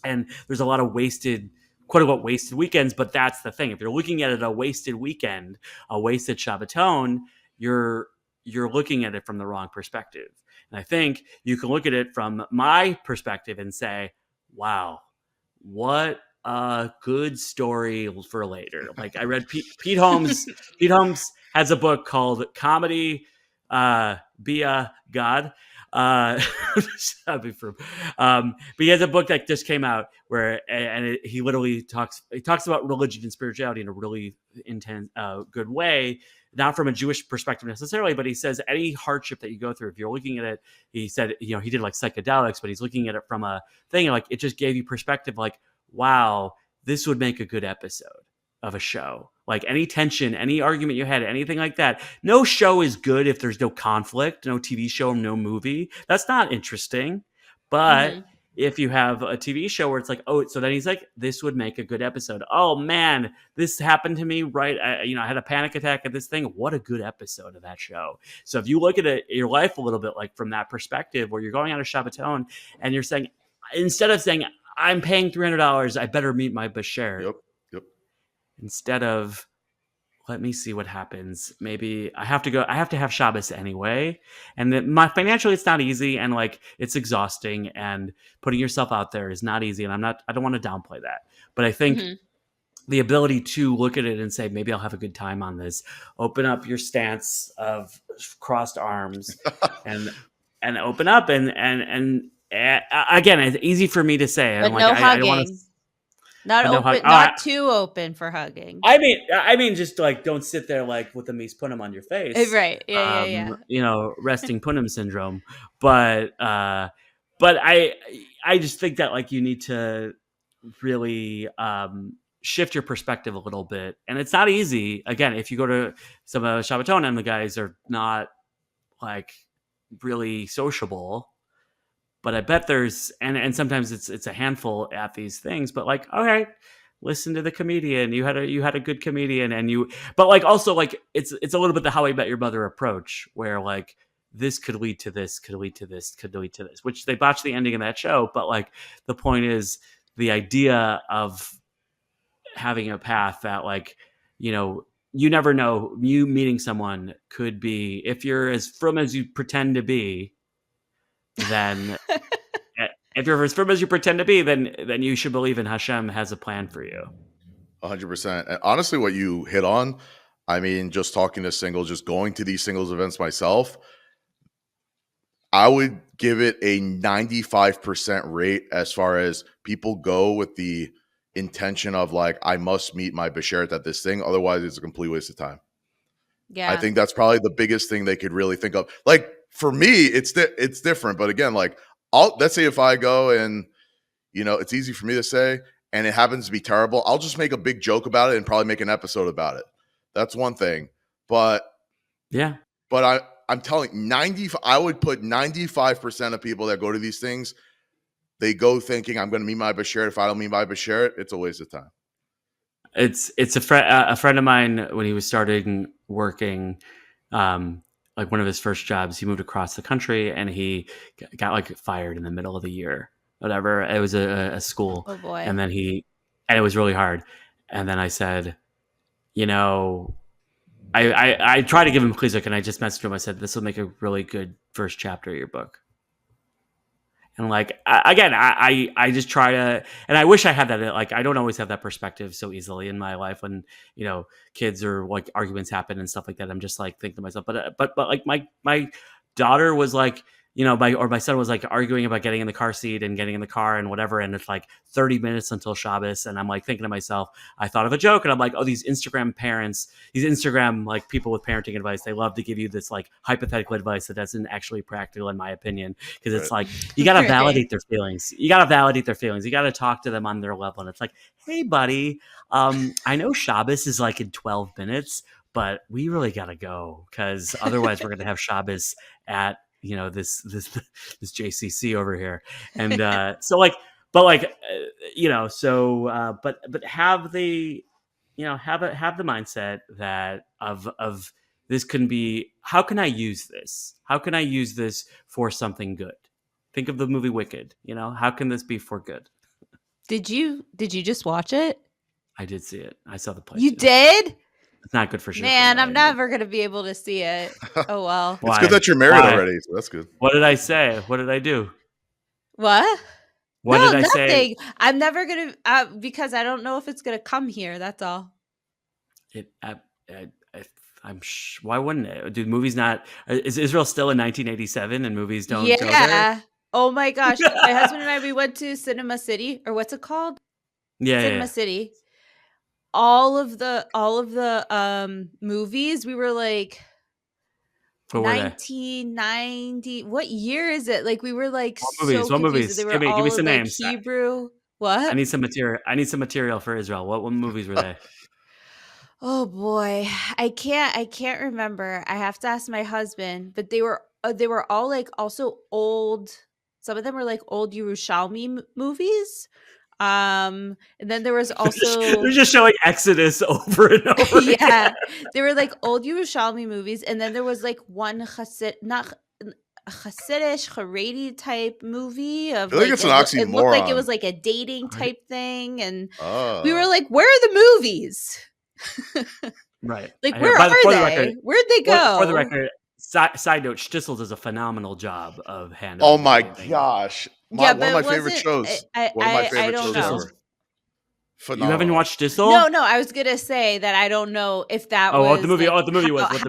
Speaker 3: And there's a lot of quote unquote wasted weekends, but that's the thing. If you're looking at it a wasted weekend, a wasted Shabbaton, you're looking at it from the wrong perspective. And I think you can look at it from my perspective and say, wow, what a good story for later. Like I read Pete Holmes. Pete Holmes has a book called Comedy Be a God. But he has a book that just came out where he literally talks about religion and spirituality in a really intense, good way. Not from a Jewish perspective necessarily, but he says any hardship that you go through, if you're looking at it, he said, he did like psychedelics, but he's looking at it from a thing like it just gave you perspective like, wow, this would make a good episode of a show. Like any tension, any argument you had, anything like that. No show is good if there's no conflict, no TV show, no movie. That's not interesting. But if you have a TV show where it's like, oh, so then he's like, this would make a good episode. Oh man, this happened to me, right? I had a panic attack at this thing. What a good episode of that show. So if you look at your life a little bit like from that perspective where you're going on a Shabbaton and you're saying, instead of saying, I'm paying $300, I better meet my Basher.
Speaker 1: Yep.
Speaker 3: Instead of, let me see what happens. Maybe I have to have Shabbos anyway. And financially it's not easy and like it's exhausting and putting yourself out there is not easy. And I don't want to downplay that. But I think the ability to look at it and say, maybe I'll have a good time on this, open up your stance of crossed arms and open up and again, it's easy for me to say.
Speaker 2: But
Speaker 3: I'm
Speaker 2: no
Speaker 3: like,
Speaker 2: hugging.
Speaker 3: I don't want to.
Speaker 2: Not too open for hugging.
Speaker 3: I mean, just like don't sit there like with the mispunim on your face,
Speaker 2: right? Yeah.
Speaker 3: Resting punim syndrome. But I just think that like you need to really shift your perspective a little bit, and it's not easy. Again, if you go to some Shabbaton and the guys are not like really sociable. But I bet there's and sometimes it's a handful at these things. But like, okay, listen to the comedian. You had a good comedian, but like also like it's a little bit the How I Met Your Mother approach, where like this could lead to this, could lead to this, could lead to this, which they botched the ending of that show. But like the point is the idea of having a path that like you never know. You meeting someone could be, if you're as frum as you pretend to be. Then if you're as firm as you pretend to be, then you should believe in Hashem has a plan for you.
Speaker 1: 100%. And honestly, what you hit on, I mean, just talking to singles, just going to these singles events myself, I would give it a 95% rate as far as people go with the intention of like, I must meet my Bashert at this thing. Otherwise, it's a complete waste of time.
Speaker 2: Yeah.
Speaker 1: I think that's probably the biggest thing they could really think of. Like, for me, it's different. But again, like, let's say if I go and, it's easy for me to say, and it happens to be terrible, I'll just make a big joke about it and probably make an episode about it. That's one thing. But
Speaker 3: yeah.
Speaker 1: But I'm telling 90. I would put 95% of people that go to these things, they go thinking I'm going to meet my Bashert. If I don't meet my Bashert, it's a waste of time.
Speaker 3: It's a friend of mine when he was starting working, like one of his first jobs. He moved across the country and he got like fired in the middle of the year, whatever. It was a school,
Speaker 2: Oh boy.
Speaker 3: and then and it was really hard. And then I said, I tried to give him Klizuk, and I just messaged him. I said, this will make a really good first chapter of your book. And like, I just try to, and I wish I had that. Like, I don't always have that perspective so easily in my life when, kids or like arguments happen and stuff like that. I'm just like thinking to myself, but like my daughter was like, my son was like arguing about getting in the car seat and getting in the car and whatever. And it's like 30 minutes until Shabbos. And I'm like thinking to myself, I thought of a joke and I'm like, oh, these Instagram parents, these Instagram like people with parenting advice, they love to give you this like hypothetical advice that isn't actually practical in my opinion. Cause it's like, you got to validate their feelings. You got to talk to them on their level. And it's like, hey buddy, I know Shabbos is like in 12 minutes, but we really got to go because otherwise we're going to have Shabbos at, this JCC over here. And so like, but like, but have the, have the mindset that of this can be, how can I use this? How can I use this for something good? Think of the movie Wicked, how can this be for good?
Speaker 2: Did you just watch it?
Speaker 3: I did see it. I saw the place.
Speaker 2: You did?
Speaker 3: It's not good for shidduchim.
Speaker 2: Man, I'm never going to be able to see it. Oh, well.
Speaker 1: It's good that you're married already, so that's good.
Speaker 3: What did I say? What did I do?
Speaker 2: What?
Speaker 3: What did I
Speaker 2: nothing.
Speaker 3: say?
Speaker 2: I'm never going to, because I don't know if it's going to come here. That's all.
Speaker 3: Why wouldn't it? Dude, movies not, is Israel still in 1987 and movies don't go there?
Speaker 2: Oh my gosh. My husband and I, we went to Cinema City, or what's it called? Cinema City. All of the movies, we were like 1990. What year is it? Like we were like
Speaker 3: what movies?
Speaker 2: They were
Speaker 3: Give me some
Speaker 2: like
Speaker 3: names.
Speaker 2: Hebrew. What?
Speaker 3: I need some material for Israel. What movies were they?
Speaker 2: Oh boy, I can't remember. I have to ask my husband. But they were all like also old. Some of them were like old Yerushalmi movies. And then there was also
Speaker 3: they're just showing Exodus over and over.
Speaker 2: Yeah, they were like old Yerushalmi movies, and then there was like one Hasidish Haredi type movie of
Speaker 1: I think it's an oxymoron.
Speaker 2: It looked like it was like a dating type thing, and we were like, "Where are the movies?"
Speaker 3: Right,
Speaker 2: like where are they? Where'd they go?
Speaker 3: For the record, side note: Shtisel does a phenomenal job of handling.
Speaker 1: Oh my gosh! One of my favorite shows.
Speaker 2: One of my favorite shows ever.
Speaker 3: Phenomenal. You haven't watched Shtisel?
Speaker 2: No. I was gonna say that I don't know if that was
Speaker 3: what the movie was.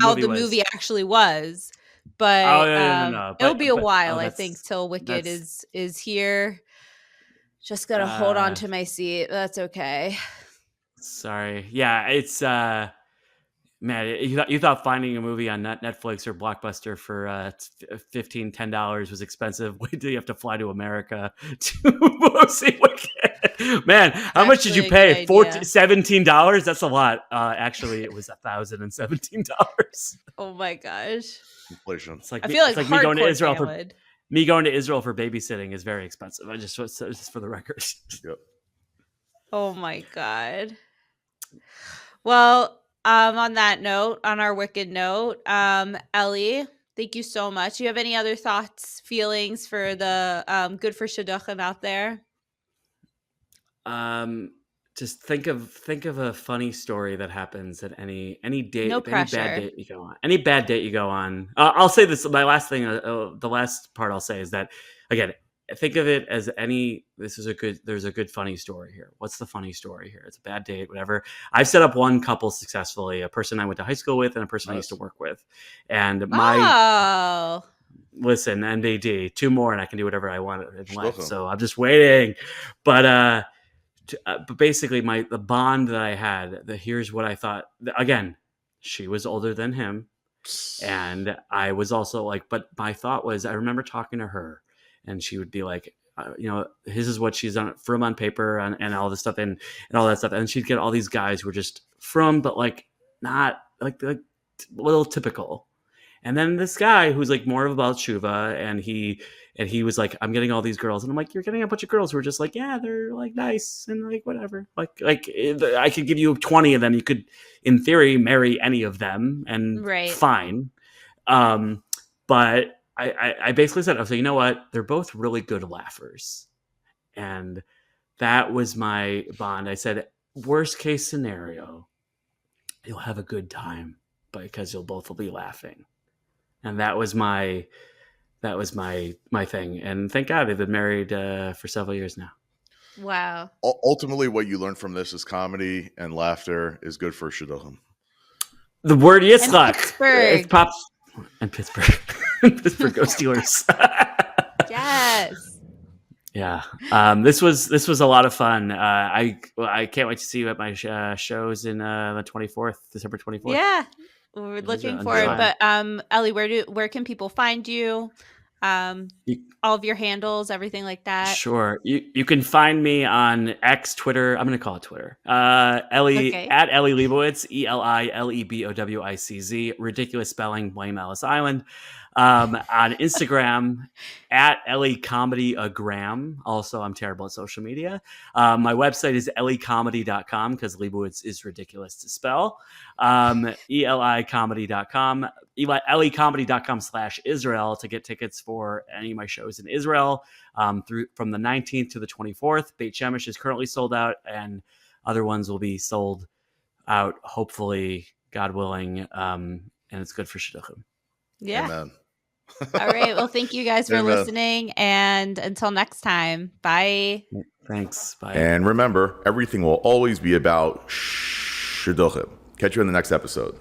Speaker 2: How the movie actually was, but
Speaker 3: no.
Speaker 2: It'll be a while, I think, till Wicked is here. Just gotta hold on to my seat. That's okay.
Speaker 3: Sorry. Yeah, it's man, you thought finding a movie on Netflix or Blockbuster for $10 was expensive. Wait till you have to fly to America to see Wicked. Man, how much did you pay? $17? That's a lot. Actually, it was $1,017.
Speaker 2: Oh my gosh.
Speaker 1: Inflation.
Speaker 2: It's like me going to Israel
Speaker 3: for babysitting is very expensive. I just for the record.
Speaker 1: Yep.
Speaker 2: Oh my God. Well, on that note, on our Wicked note, Ellie, thank you so much. Do you have any other thoughts, feelings for the good for shidduchim out there?
Speaker 3: Just think of a funny story that happens at any date,
Speaker 2: no pressure.
Speaker 3: Any bad date you go on. Any bad date you go on. I'll say this. My last thing, the last part I'll say is that again, think of it as there's a good funny story here. What's the funny story here? It's a bad date, whatever. I've set up one couple successfully, a person I went to high school with and a person I used to work with. And listen, NBD, 2 more and I can do whatever I want in life. So I'm just waiting. But basically the bond that I had, here's what I thought. Again, she was older than him. And I was also like, but my thought was, I remember talking to her and she would be like, this is what she's done from on paper and all this stuff and all that stuff. And she'd get all these guys who were just from, but like not like a little typical. And then this guy who's like more of about tshuva, and he was like, I'm getting all these girls, and I'm like, you're getting a bunch of girls who are just like, yeah, they're like nice and like whatever. Like I could give you 20 of them. You could, in theory, marry any of them, and fine. But I basically said, I was like, you know what? They're both really good laughers. And that was my bond. I said, worst case scenario, you'll have a good time because you'll both will be laughing. And that was my thing. And thank God they've been married for several years now.
Speaker 2: Wow.
Speaker 1: Ultimately, what you learn from this is comedy and laughter is good for shidduchim.
Speaker 3: The word yitzchak.
Speaker 2: Pittsburgh.
Speaker 3: It pops. And Pittsburgh. Pittsburgh Go Steelers.
Speaker 2: Yes.
Speaker 3: Yeah. This was a lot of fun. I can't wait to see you at my shows in the 24th, December 24th.
Speaker 2: Yeah. We're looking forward. But Ellie, where can people find you? All of your handles, everything like that.
Speaker 3: Sure. You can find me on X, Twitter. I'm going to call it Twitter. Ellie at Eli Lebowicz, ELILEBOWICZ. Ridiculous spelling, blame Ellis Island. On Instagram at Ellie Comedy-agram. Also, I'm terrible at social media. My website is elliecomedy.com because Lebowitz is ridiculous to spell. ELIcomedy.com. elliecomedy.com/Israel to get tickets for any of my shows in Israel from the 19th to the 24th. Beit Shemesh is currently sold out, and other ones will be sold out, hopefully, God willing, and it's good for shidduchim.
Speaker 2: Yeah.
Speaker 1: Amen.
Speaker 2: All right. Well, thank you guys for listening, and until next time, bye.
Speaker 3: Thanks. Bye.
Speaker 1: And remember, everything will always be about shidduchim. Catch you in the next episode.